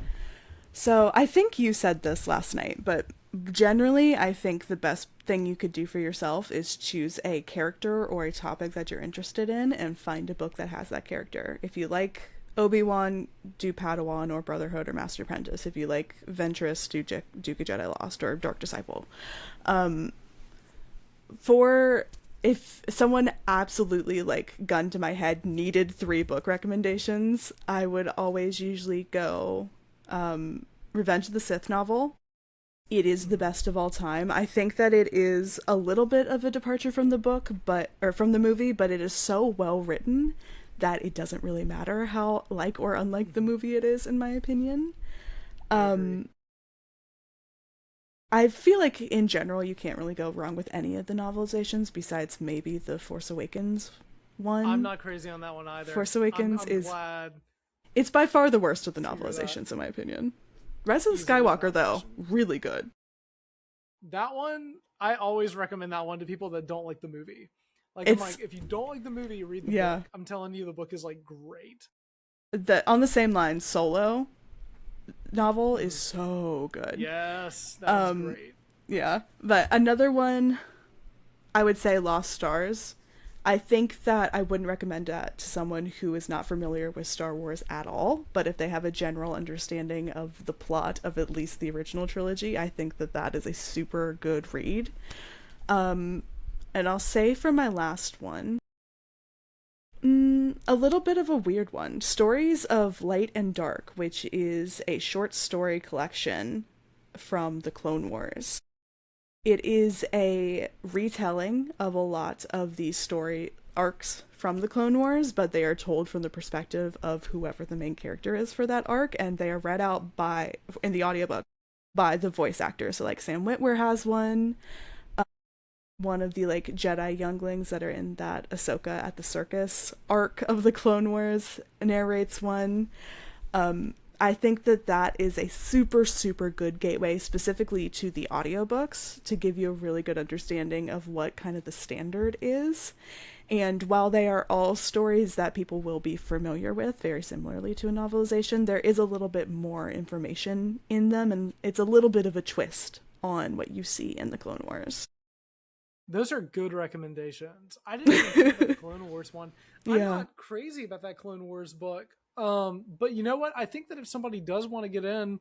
So I think you said this last night, but generally I think the best thing you could do for yourself is choose a character or a topic that you're interested in and find a book that has that character. If you like Obi-Wan, do Padawan or Brotherhood or Master Apprentice. If you like Ventress, do Duke of Jedi Lost or Dark Disciple. If someone absolutely, like, gun to my head needed 3 book recommendations, I would always usually go Revenge of the Sith novel. It is the best of all time. I think that it is a little bit of a departure from the from the movie, but it is so well written that it doesn't really matter how like or unlike the movie it is, in my opinion. I feel like in general you can't really go wrong with any of the novelizations besides maybe the Force Awakens one. I'm not crazy on that one either. Force Awakens I'm is glad. It's by far the worst of the novelizations in my opinion. Rise of the Skywalker though, really good. That one, I always recommend that one to people that don't like the movie. Like, I'm like, if you don't like the movie, read the book. I'm telling you, the book is like great. On the same line, Solo novel is so good. Yes, that was great. Yeah, but another one, I would say Lost Stars. I think that I wouldn't recommend that to someone who is not familiar with Star Wars at all, but if they have a general understanding of the plot of at least the original trilogy, I think that that is a super good read. And I'll say for my last one, a little bit of a weird one. Stories of Light and Dark, which is a short story collection from the Clone Wars. it is a retelling of a lot of these story arcs from the Clone Wars, but they are told from the perspective of whoever the main character is for that arc, and they are read out in the audiobook by the voice actors. So like Sam Witwer has one of the like Jedi younglings that are in that Ahsoka at the Circus arc of the Clone Wars narrates one. I think that is a super, super good gateway specifically to the audiobooks to give you a really good understanding of what kind of the standard is. And while they are all stories that people will be familiar with, very similarly to a novelization, there is a little bit more information in them, and it's a little bit of a twist on what you see in the Clone Wars. Those are good recommendations. I didn't even think about the Clone Wars one. I'm Yeah. not crazy about that Clone Wars book. But you know what? I think that if somebody does want to get in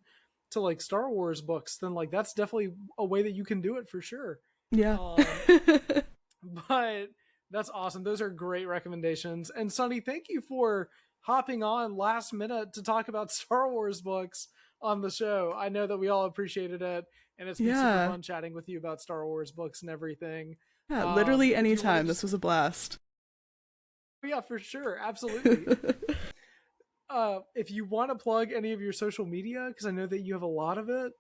to like Star Wars books, then like that's definitely a way that you can do it for sure. Yeah. But that's awesome. Those are great recommendations. And Sonny, thank you for hopping on last minute to talk about Star Wars books on the show. I know that we all appreciated it, and it's been super fun chatting with you about Star Wars books and everything. Yeah, literally if you wanna anytime. just- This was a blast. Yeah, for sure. Absolutely. If you want to plug any of your social media, because I know that you have a lot of it.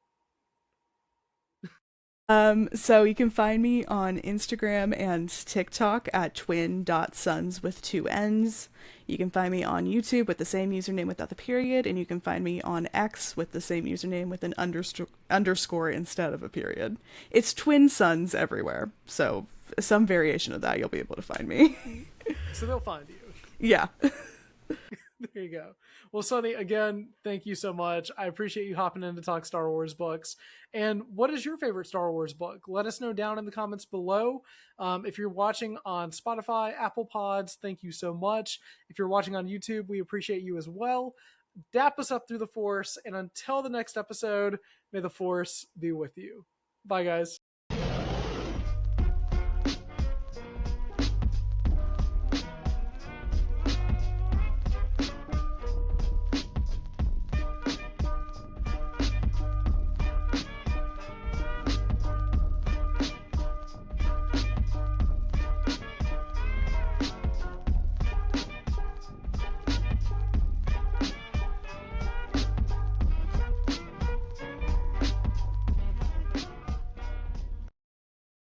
So you can find me on Instagram and TikTok at twin.sons with 2 N's. You can find me on YouTube with the same username without the period, and you can find me on X with the same username with an underscore instead of a period. It's Twin Sons everywhere, so some variation of that you'll be able to find me. So they'll find you. Yeah. There you go. Well, Sonny, again, thank you so much. I appreciate you hopping in to talk Star Wars books. And what is your favorite Star Wars book? Let us know down in the comments below. If you're watching on Spotify, Apple Pods, thank you so much. If you're watching on YouTube, we appreciate you as well. Dap us up through the Force. And until the next episode, may the Force be with you. Bye, guys.